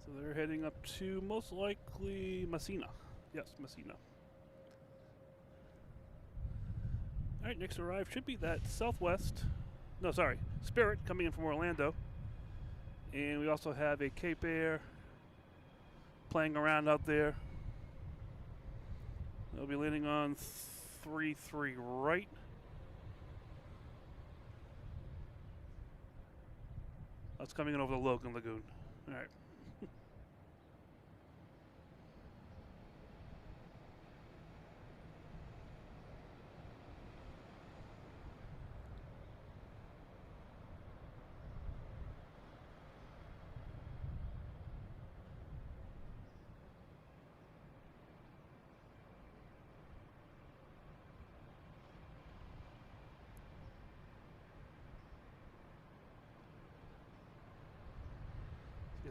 So they're heading up to most likely Messina. Yes, Messina. All right, next arrive should be that Southwest. No, sorry, Spirit coming in from Orlando. And we also have a Cape Air playing around out there. They'll be landing on 33 right. That's coming in over the Logan Lagoon. All right.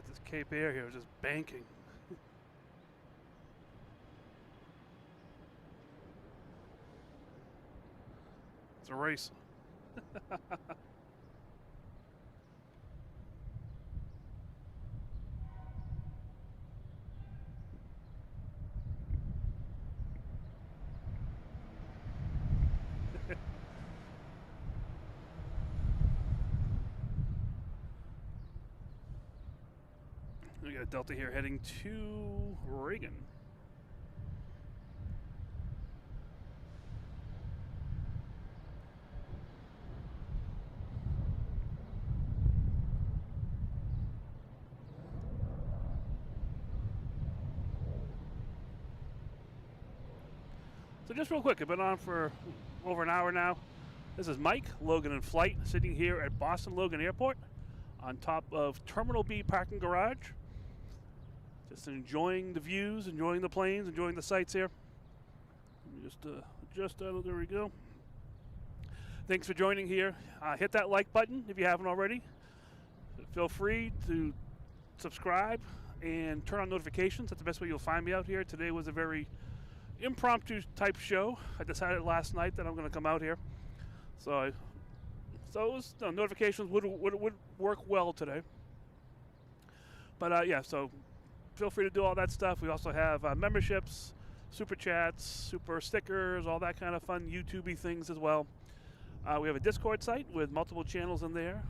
this Cape Air here, just banking. It's a race. We got a Delta here heading to Reagan. So just real quick, I've been on for over an hour now. This is Mike, Logan in Flight, sitting here at Boston Logan Airport on top of Terminal B parking garage. Just enjoying the views, enjoying the planes, enjoying the sights here. Just adjust that, there we go. Thanks for joining here. Hit that like button if you haven't already. Feel free to subscribe and turn on notifications. That's the best way you'll find me out here. Today was a very impromptu type show. I decided last night that I'm going to come out here. So it was, notifications would work well today. But yeah, so feel free to do all that stuff. We also have memberships, super chats, super stickers, all that kind of fun YouTube-y things as well. We have a Discord site with multiple channels in there.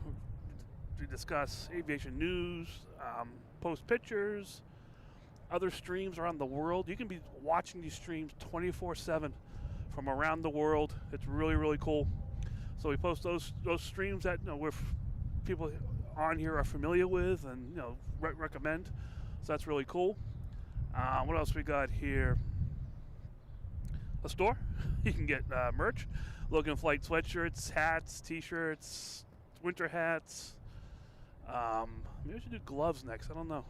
We discuss aviation news, post pictures, other streams around the world. You can be watching these streams 24/7 from around the world. It's really, really cool. So we post those streams that people on here are familiar with and recommend. So that's really cool. What else we got here? A store. You can get merch. Logan Flight sweatshirts, hats, t-shirts, winter hats. Maybe we should do gloves next. I don't know.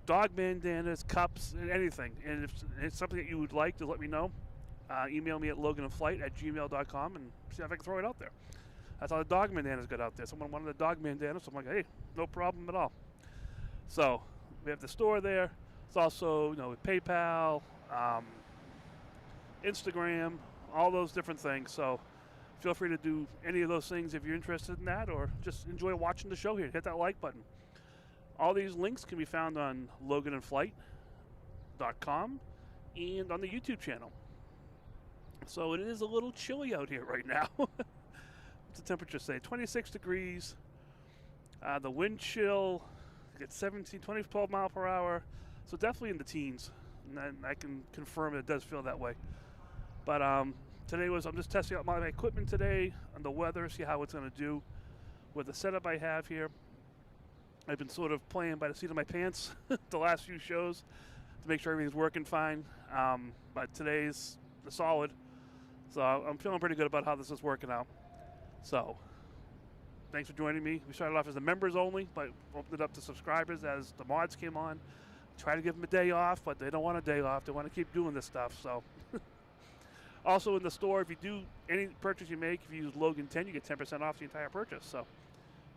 Dog bandanas, cups, anything. And if it's something that you would like, just let me know. Email me at loganinflight@gmail.com and see if I can throw it out there. That's how the dog bandanas got out there. Someone wanted a dog bandana, so I'm like, hey, no problem at all. So we have the store there. It's also, with PayPal, Instagram, all those different things. So feel free to do any of those things if you're interested in that, or just enjoy watching the show here. Hit that like button. All these links can be found on loganinflight.com and on the YouTube channel. So it is a little chilly out here right now. What's the temperature say? 26 degrees. The wind chill, it's 12 mile per hour. So definitely in the teens. And I can confirm it does feel that way. But I'm just testing out my equipment today on the weather, see how it's going to do with the setup I have here. I've been sort of playing by the seat of my pants the last few shows to make sure everything's working fine. But today's solid. So I'm feeling pretty good about how this is working out. So thanks for joining me. We started off as the members only, but opened it up to subscribers as the mods came on. Try to give them a day off, but they don't want a day off. They want to keep doing this stuff. So also in the store, if you do any purchase you make, if you use Logan 10, you get 10% off the entire purchase. So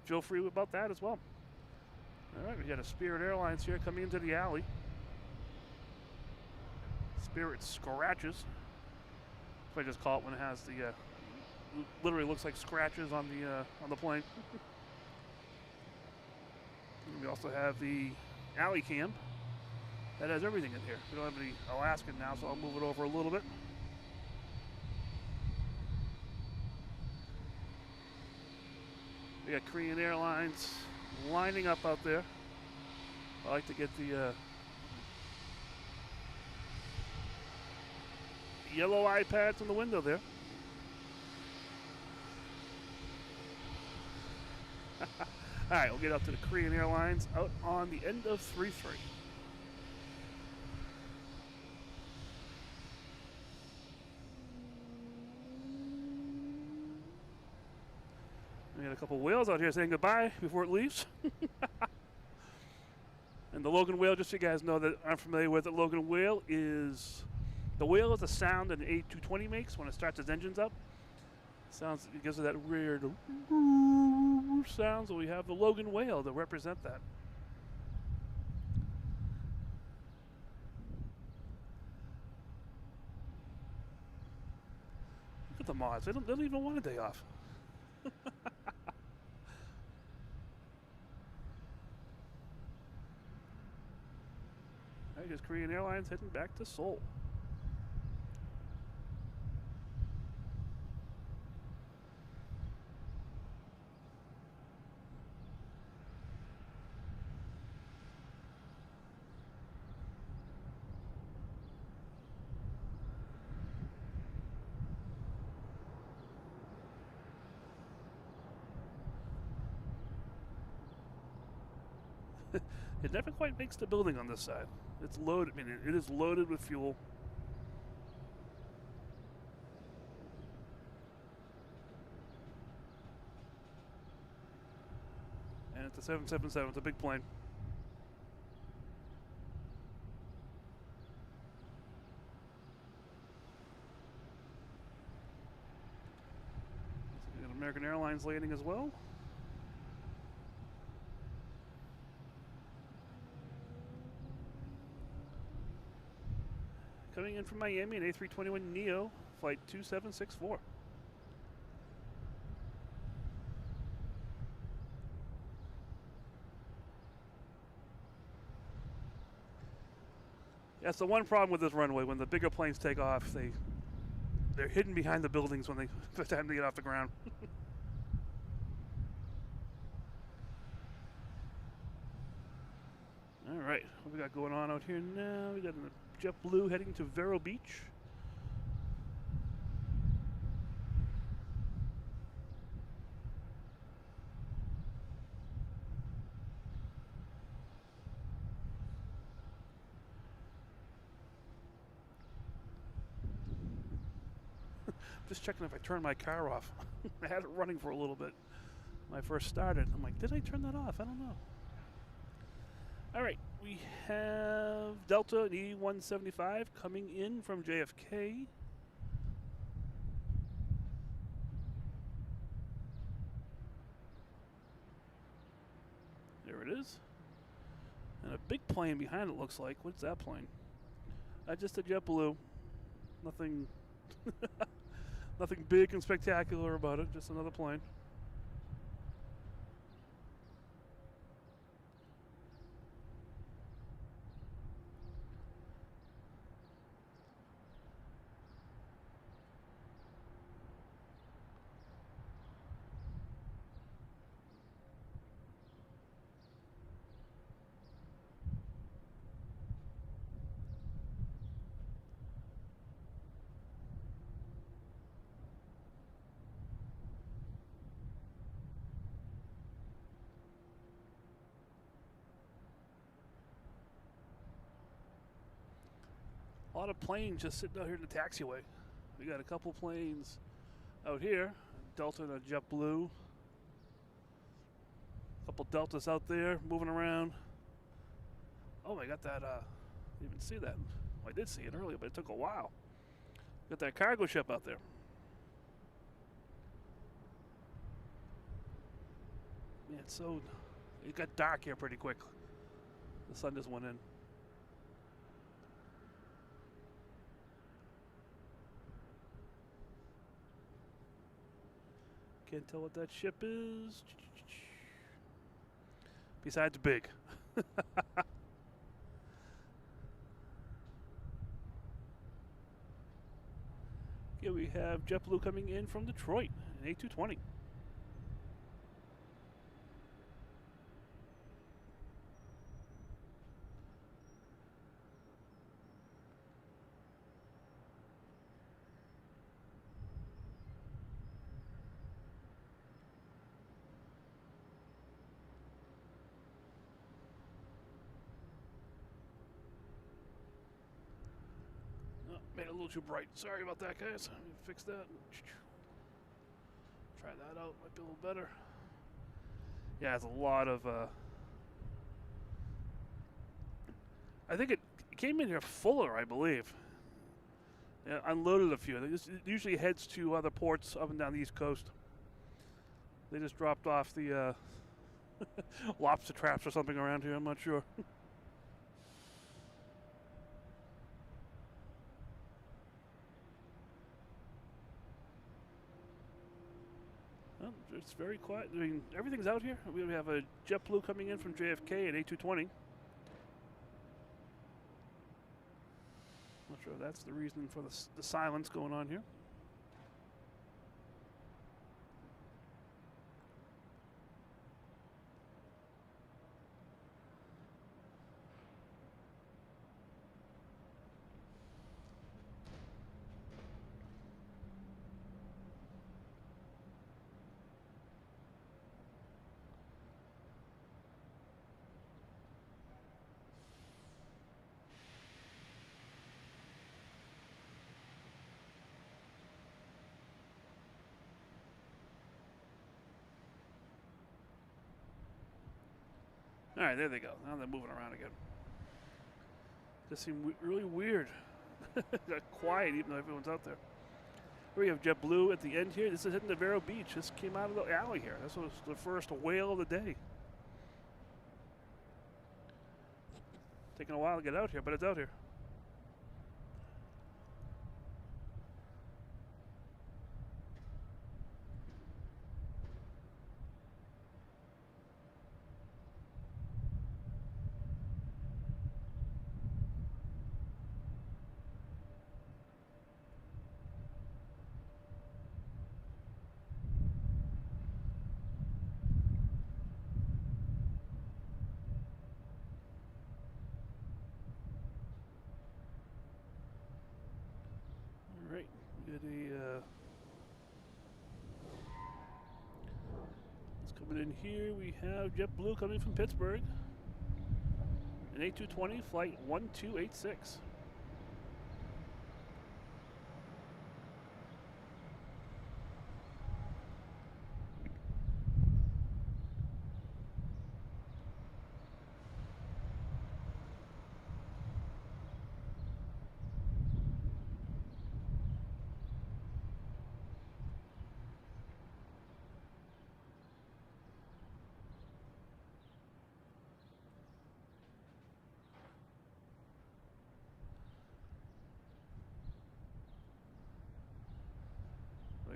feel free about that as well. All right, we got a Spirit Airlines here coming into the alley. Spirit scratches. That's what I just call it when it has the literally looks like scratches on the plane. We also have the alley cam that has everything in here. We don't have any Alaskan now, so I'll move it over a little bit. We got Korean Airlines lining up out there. I like to get the yellow iPads in the window there. All right, we'll get up to the Korean Airlines out on the end of 3-3. We got a couple whales out here saying goodbye before it leaves. And the Logan whale, just so you guys know that I'm familiar with it, Logan whale is, the whale is a sound that an A220 makes when it starts its engines up. It gives it that weird sound, so we have the Logan whale to represent that. the mods. They don't even want a day off. I guess Korean Airlines heading back to Seoul. It never quite makes the building on this side. It's loaded. I mean, it is loaded with fuel. And it's a 777. It's a big plane. So we got American Airlines landing as well. Coming in from Miami, an A321neo, flight 2764. That's the one problem with this runway. When the bigger planes take off, they're hidden behind the buildings when by the time they get off the ground. All right, what we got going on out here now? We got a JetBlue heading to Vero Beach. Just checking if I turned my car off. I had it running for a little bit when I first started. I'm like, did I turn that off? I don't know. All right, we have Delta E175 coming in from JFK. There it is. And a big plane behind it, looks like. What's that plane? Just a JetBlue. Nothing, nothing big and spectacular about it, just another plane. A lot of planes just sitting out here in the taxiway. We got a couple planes out here, Delta and a JetBlue. A couple Deltas out there moving around. Oh, I got that, didn't even see that. Well, I did see it earlier, but it took a while. Got that cargo ship out there. Man, it got dark here pretty quick. The sun just went in. Can't tell what that ship is. Besides big. Here we have JetBlue coming in from Detroit, an A220. Made it a little too bright. Sorry about that, guys. Let me fix that. Try that out. Might be a little better. Yeah, it's a lot of... I think it came in here fuller, I believe. Yeah, unloaded a few. It usually heads to other ports up and down the East Coast. They just dropped off the lobster traps or something around here. I'm not sure. It's very quiet. I mean, everything's out here. We have a JetBlue coming in from JFK at 8220. Not sure if that's the reason for the silence going on here. All right, there they go. Now they're moving around again. Just seemed really weird. Got quiet even though everyone's out there. Here we have JetBlue at the end here. This is hitting the Vero Beach. This came out of the alley here. This was the first whale of the day. Taking a while to get out here, but it's out here. Right, we got let's coming in here. We have JetBlue coming from Pittsburgh. An A220 flight 1286.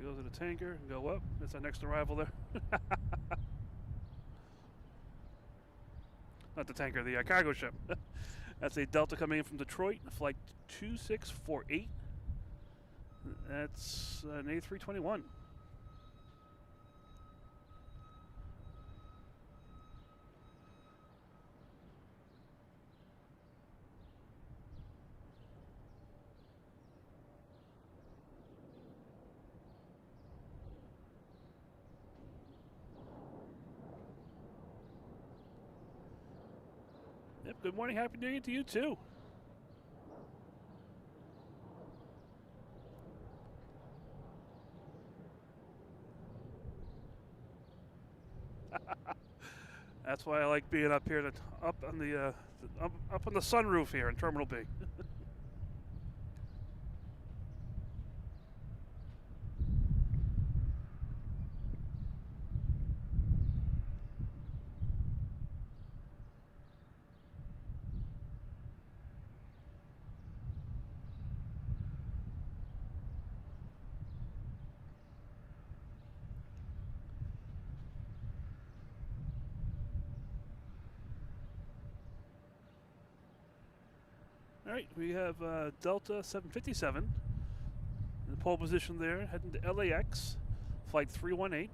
Go to the tanker and go up. That's our next arrival there. Not the tanker, the cargo ship. That's a Delta coming in from Detroit, flight 2648. That's an A321. Yep, good morning, happy New Year to you too. That's why I like being up here, up on the up on the sunroof here in Terminal B. All right, we have Delta 757 in the pole position there, heading to LAX, flight 318.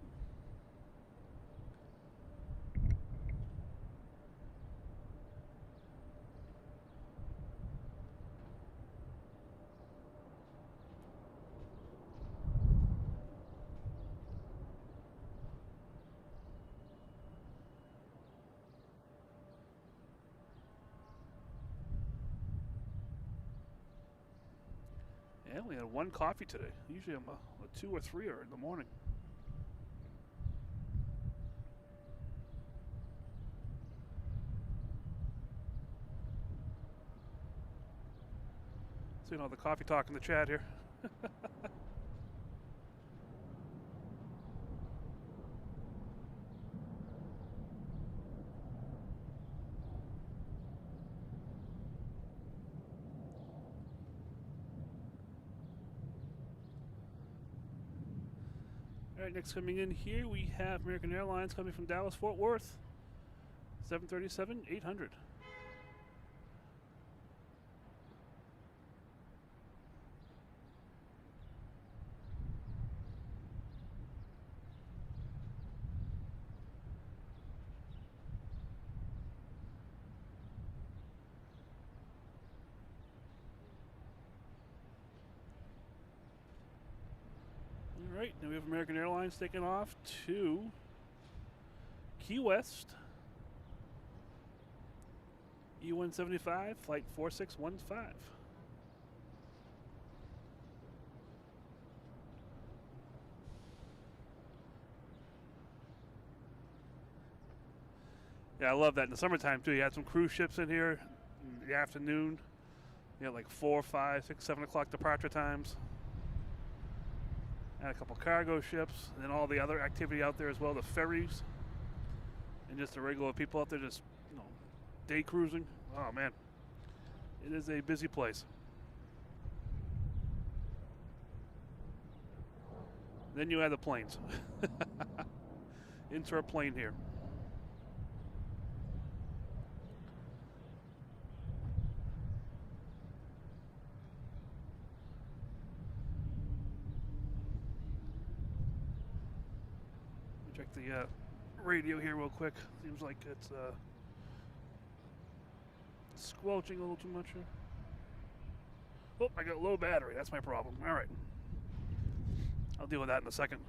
Yeah, we had one coffee today. Usually I'm a 2 or 3 in the morning. So, the coffee talk in the chat here. All right, next coming in here, we have American Airlines coming from Dallas, Fort Worth. 737-800. All right, now we have American Airlines taking off to Key West. E-175, flight 4615. Yeah, I love that in the summertime too. You had some cruise ships in here in the afternoon. You had like 4, 5, 6, 7 o'clock departure times. And a couple cargo ships, and then all the other activity out there as well, the ferries, and just the regular people out there just, day cruising. Oh man, it is a busy place. Then you have the planes. Into our plane here. Check the radio here real quick. Seems like it's squelching a little too much here. Oh, I got low battery. That's my problem. All right. I'll deal with that in a second.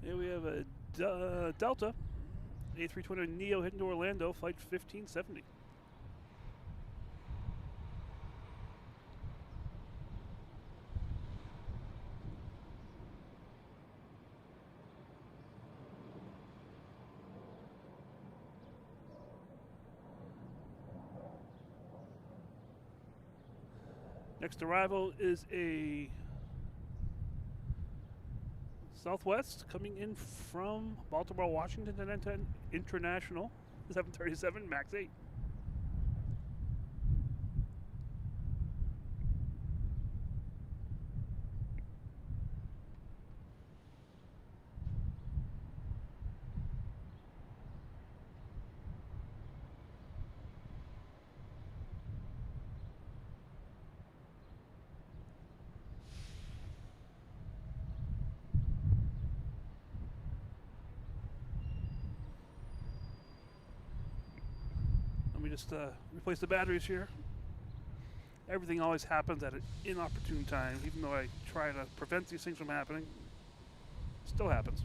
Here we have a Delta A320neo heading to Orlando, flight 1570. Next arrival is a Southwest coming in from Baltimore, Washington International, 737 MAX 8. Just replace the batteries here. Everything always happens at an inopportune time. Even though I try to prevent these things from happening, it still happens.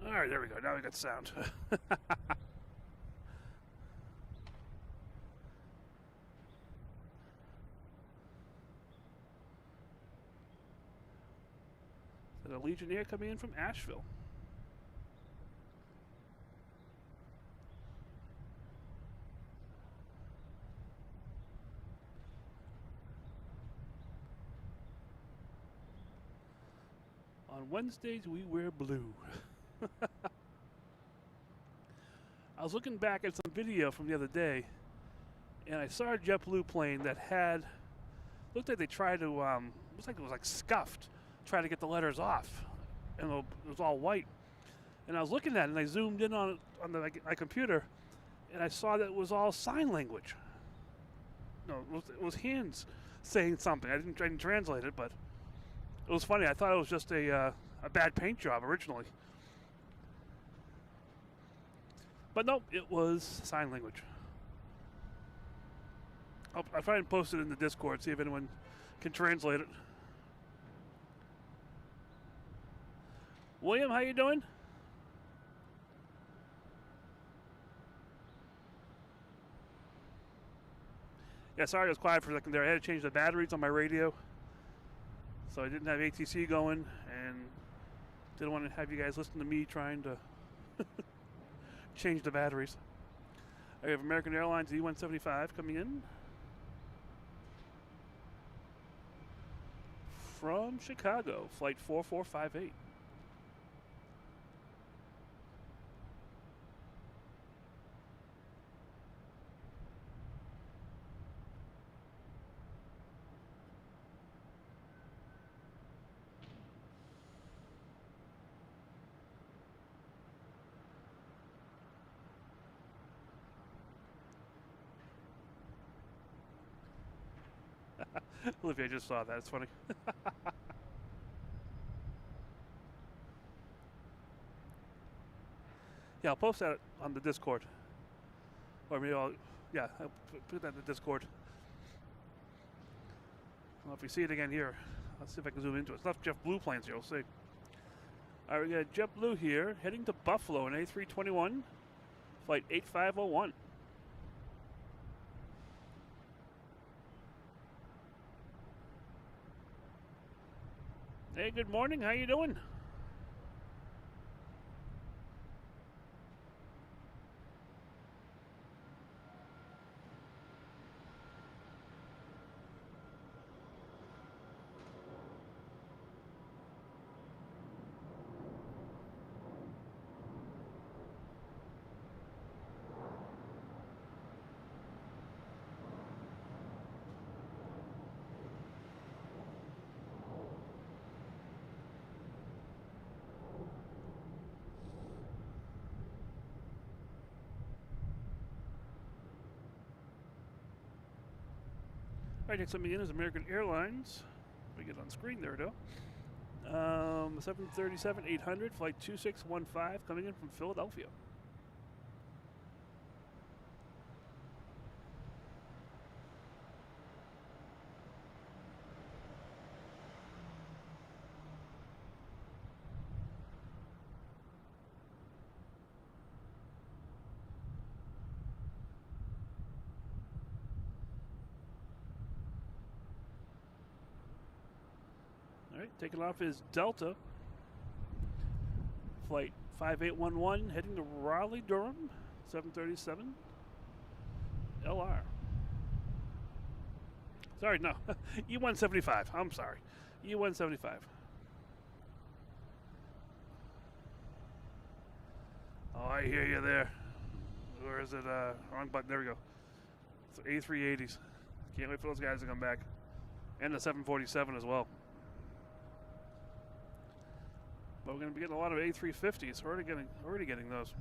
All right, there we go. Now we got sound. The Legionnaire coming in from Asheville. On Wednesdays, we wear blue. I was looking back at some video from the other day, and I saw a JetBlue plane that had, looked like they tried to, looks like it was like scuffed, try to get the letters off, and it was all white. And I was looking at it, and I zoomed in on my computer, and I saw that it was all sign language. No, it was hands saying something. I didn't translate it, but it was funny. I thought it was just a bad paint job originally. But nope, it was sign language. I'll try and post it in the Discord, see if anyone can translate it. William, how you doing? Yeah, sorry I was quiet for a second there. I had to change the batteries on my radio, so I didn't have ATC going, and didn't want to have you guys listen to me trying to change the batteries. I have American Airlines E175 coming in from Chicago, flight 4458. Olivia, I just saw that. It's funny. Yeah, I'll post that on the Discord. Or maybe I'll put that in the Discord. Well, if we see it again here, let's see if I can zoom into it. It's not JetBlue planes here, we'll see. All right, we got JetBlue here, heading to Buffalo in A321, flight 8501. Hey, good morning. How you doing? All right, next coming in is American Airlines. We get on screen there, though. 737-800, flight 2615, coming in from Philadelphia. All right, taking off is Delta. Flight 5811, heading to Raleigh, Durham, 737 LR. Sorry, no, E175. I'm sorry, E175. Oh, I hear you there. Or is it wrong button? There we go. So A380s. Can't wait for those guys to come back, and the 747 as well. But we're going to be getting a lot of A350s. We're already getting those.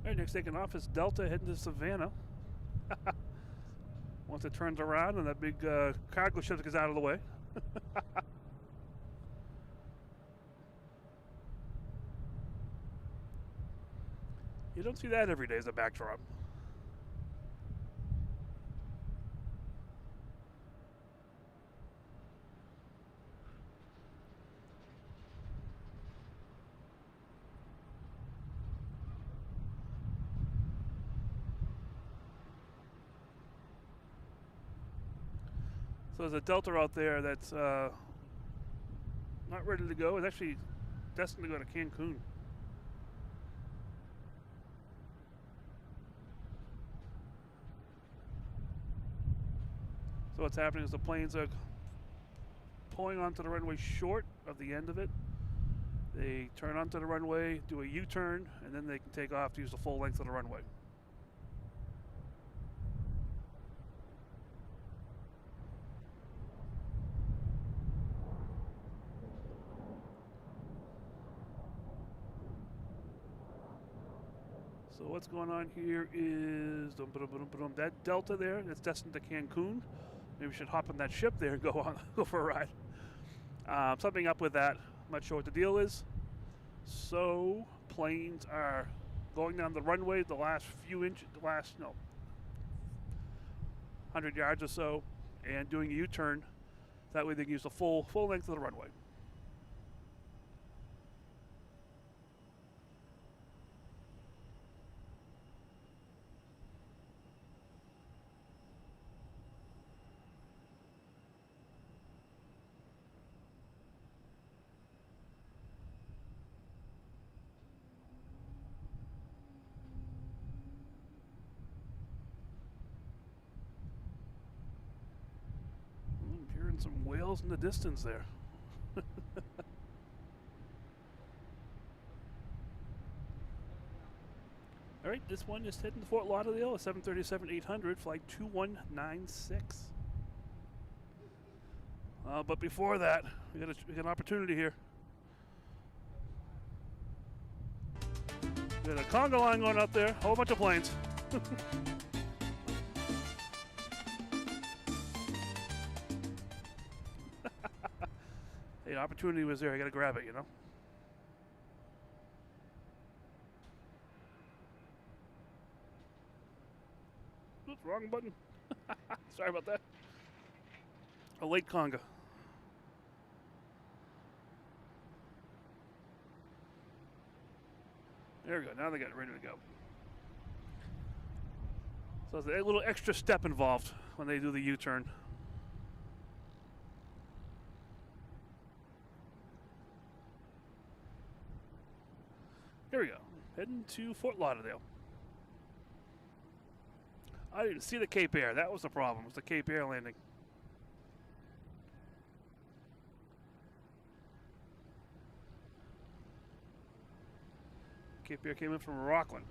All right, next taking off is Delta heading to Savannah. Once it turns around and that big cargo ship gets out of the way. You don't see that every day as a backdrop. So there's a Delta out there that's not ready to go. It's actually destined to go to Cancun. So what's happening is the planes are pulling onto the runway short of the end of it. They turn onto the runway, do a U-turn, and then they can take off to use the full length of the runway. So what's going on here is that Delta there that's destined to Cancun. Maybe we should hop on that ship there and go for a ride. Something up with that. I'm not sure what the deal is. So planes are going down the runway the last 100 yards or so, and doing a U-turn. That way they can use the full length of the runway. Hearing some whales in the distance there. All right, this one is heading to Fort Lauderdale, a 737-800, flight 2196. But before that, we got an opportunity here. We got a conga line going up there, a whole bunch of planes. Hey, the opportunity was there. I got to grab it, you know. Oops, wrong button. Sorry about that. A late conga. There we go. Now they got it ready to go. So there's a little extra step involved when they do the U-turn. Here we go. Heading to Fort Lauderdale. I didn't see the Cape Air. That was the problem. It was the Cape Air landing. Cape Air came in from Rockland.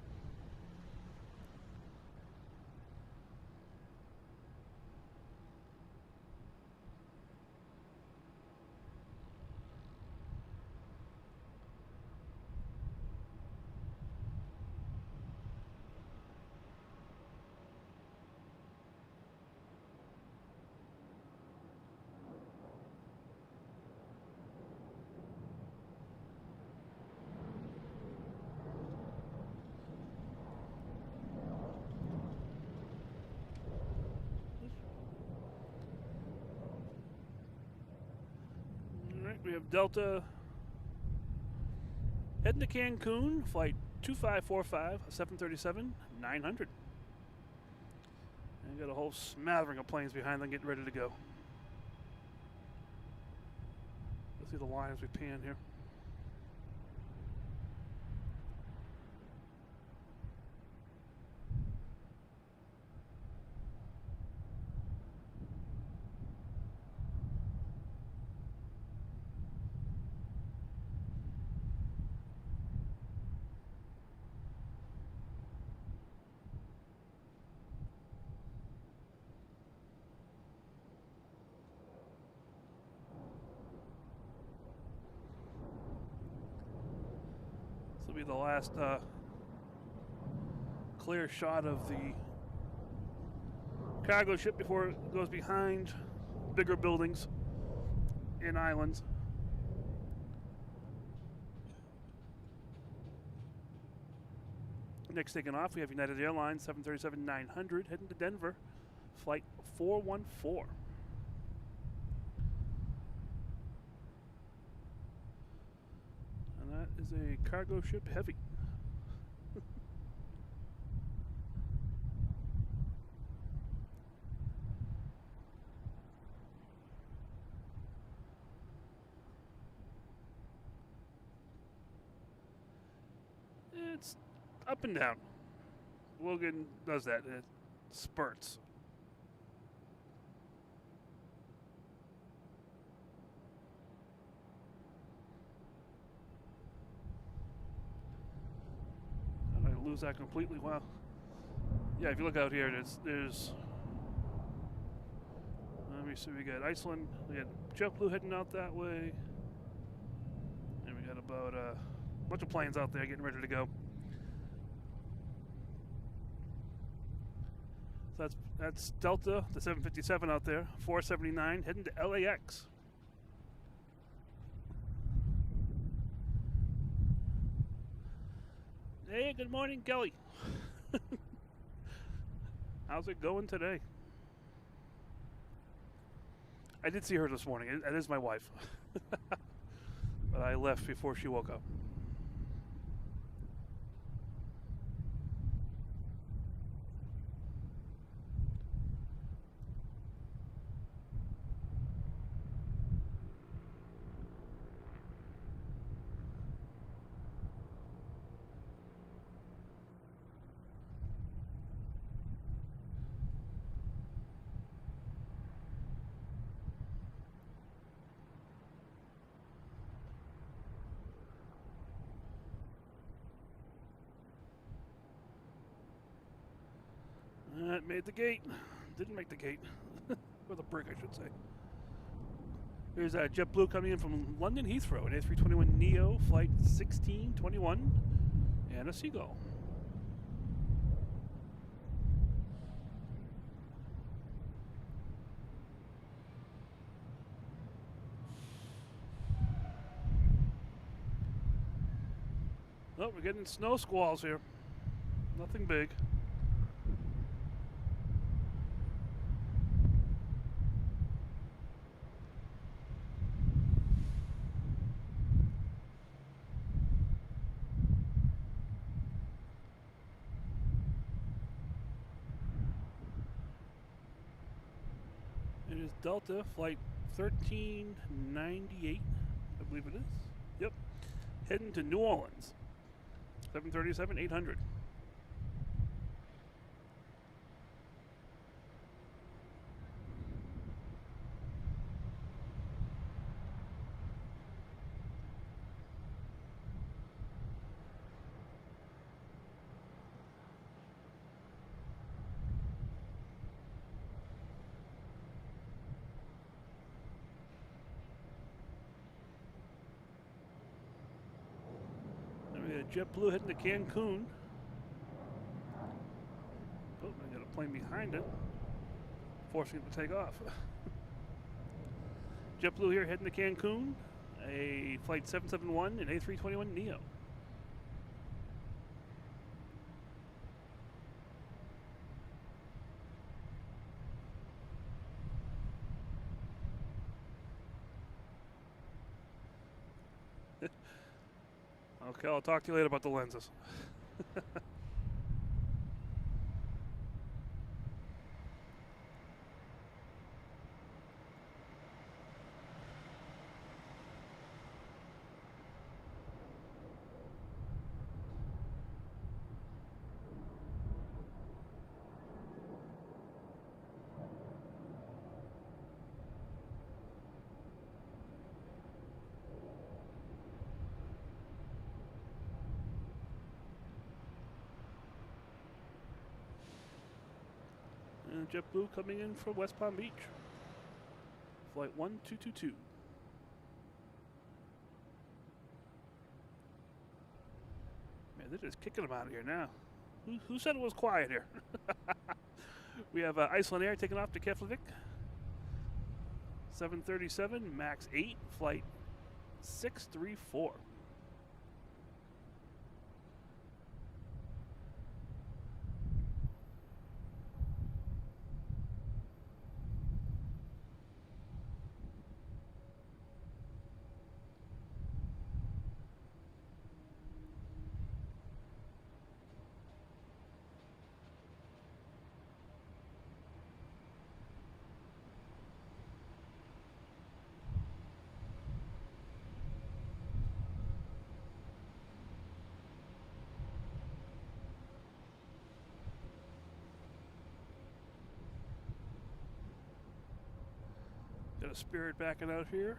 We have Delta heading to Cancun, flight 2545, 737-900. And got a whole smattering of planes behind them getting ready to go. Let's see the line as we pan here. Be the last clear shot of the cargo ship before it goes behind bigger buildings and islands. Next taking off, we have United Airlines 737-900 heading to Denver, flight 414. And that is a cargo ship heavy. It's up and down. Logan does that. It spurts. How did I lose that completely? Wow. Yeah, if you look out here, there's let me see, we got Iceland, we got JetBlue heading out that way. And we got about a bunch of planes out there getting ready to go. So that's Delta, the 757 out there, 479 heading to LAX. Hey, good morning, Kelly. How's it going today? I did see her this morning. That is my wife. But I left before she woke up. That made the gate. Didn't make the gate. Or the brick, I should say. Here's JetBlue coming in from London Heathrow, an A321neo, flight 1621, and a Seagull. Oh, we're getting snow squalls here. Nothing big. It is Delta, flight 1398, I believe it is. Yep. Heading to New Orleans. 737-800. JetBlue heading to Cancun. Oh, I got a plane behind it, forcing it to take off. JetBlue here heading to Cancun, a flight 771 and A321neo. Okay, I'll talk to you later about the lenses. And JetBlue coming in from West Palm Beach. Flight 1222. Man, they're just kicking them out of here now. Who said it was quiet here? We have Iceland Air taking off to Keflavik. 737 MAX 8 flight 634. Got a Spirit backing out here.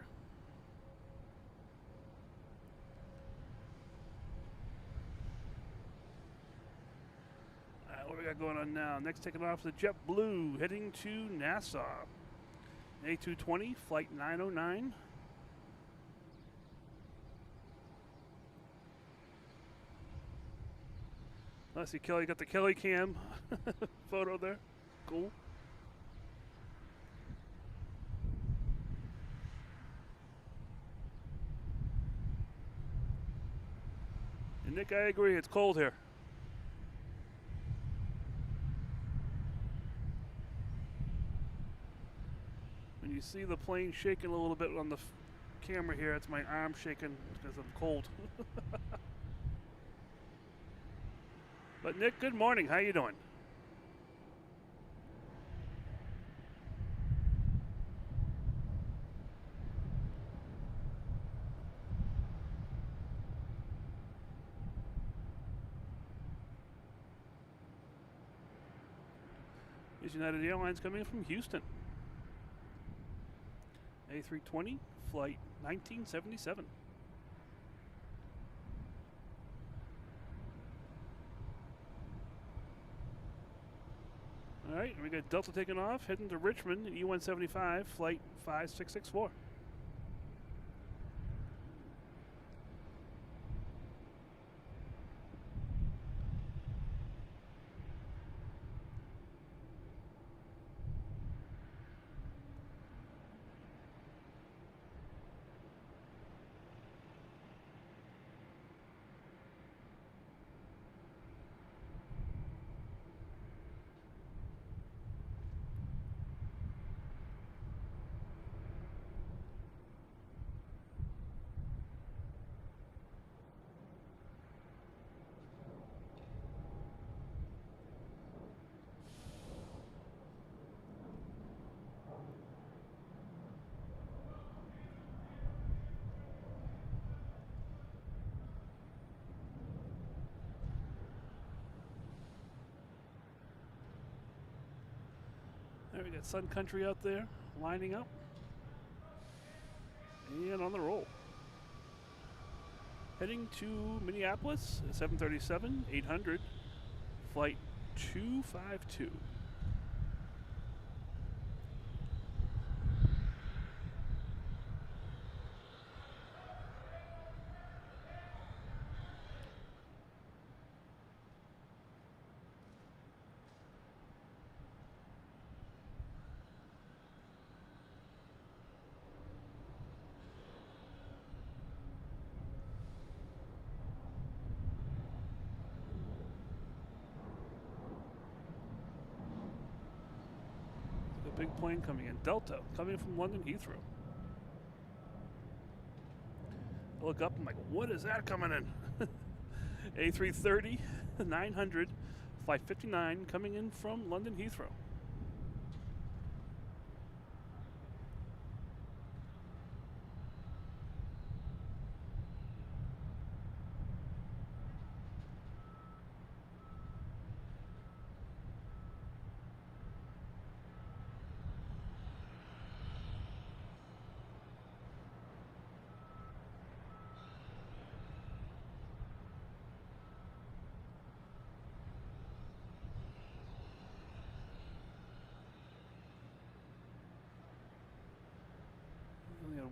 What do we got going on now? Next, taking off the JetBlue, heading to Nassau. A220, flight 909. I see Kelly got the Kelly cam photo there. Cool. And Nick, I agree, it's cold here. When you see the plane shaking a little bit on the camera here, it's my arm shaking because I'm cold. But Nick, good morning. How you doing? Is United Airlines coming in from Houston. A320, flight 1977. All right, we got Delta taking off, heading to Richmond in E175, flight 5664. There we got Sun Country out there, lining up. And on the roll. Heading to Minneapolis, 737, 800, flight 252. Big plane coming in. Delta coming from London Heathrow. I look up, I'm like, what is that coming in? A330, 900, flight 59 coming in from London Heathrow.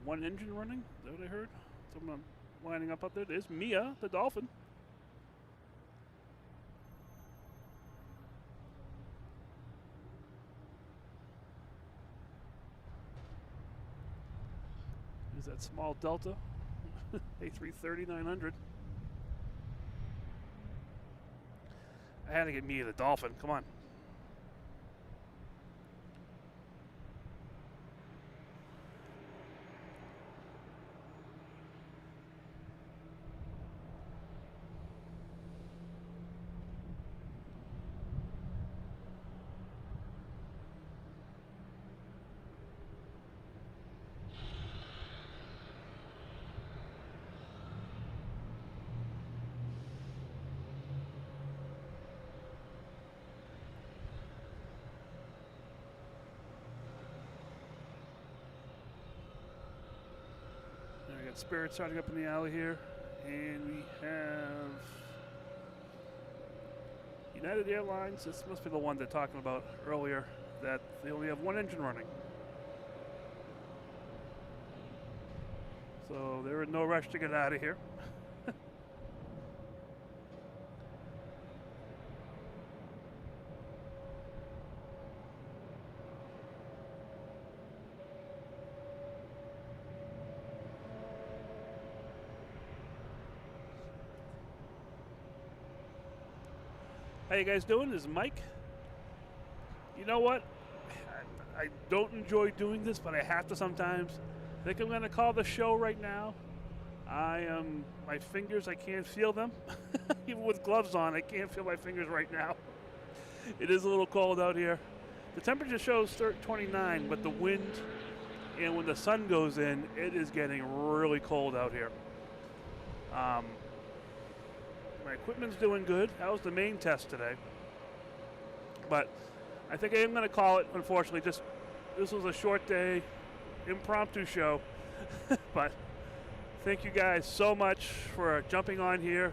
One engine running? Is that what I heard? Someone lining up out there. There's Mia, the dolphin. that small Delta A330-900. I had to get me the Dolphin. Come on. We got Spirit starting up in the alley here, and we have United Airlines. This must be the one they're talking about earlier, that they only have one engine running. So they're in no rush to get out of here. How you guys doing? This is Mike. You know what? I don't enjoy doing this, but I have to sometimes. I think I'm going to call the show right now. My fingers, I can't feel them. Even with gloves on, I can't feel my fingers right now. It is a little cold out here. The temperature shows 29, but the wind, and when the sun goes in, it is getting really cold out here. My equipment's doing good. That was the main test today. But I think I am going to call it, unfortunately. Just this was a short day, impromptu show. But thank you guys so much for jumping on here,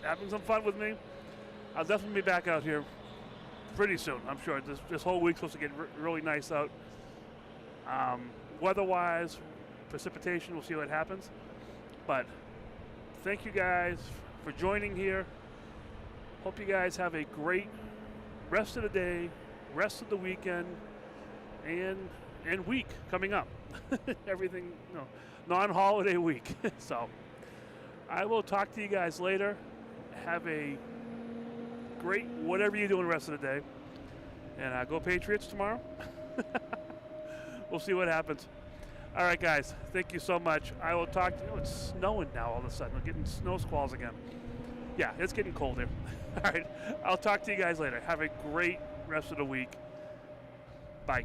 having some fun with me. I'll definitely be back out here pretty soon, I'm sure. This whole week's supposed to get really nice out. Weather-wise, precipitation, we'll see what happens. But thank you guys for joining here. Hope you guys have a great rest of the day, rest of the weekend, and week coming up. Everything, non-holiday week. So I will talk to you guys later. Have a great whatever you're doing the rest of the day. And go Patriots tomorrow. We'll see what happens. All right, guys. Thank you so much. I will talk to you. It's snowing now all of a sudden. We're getting snow squalls again. Yeah, it's getting cold here. All right. I'll talk to you guys later. Have a great rest of the week. Bye.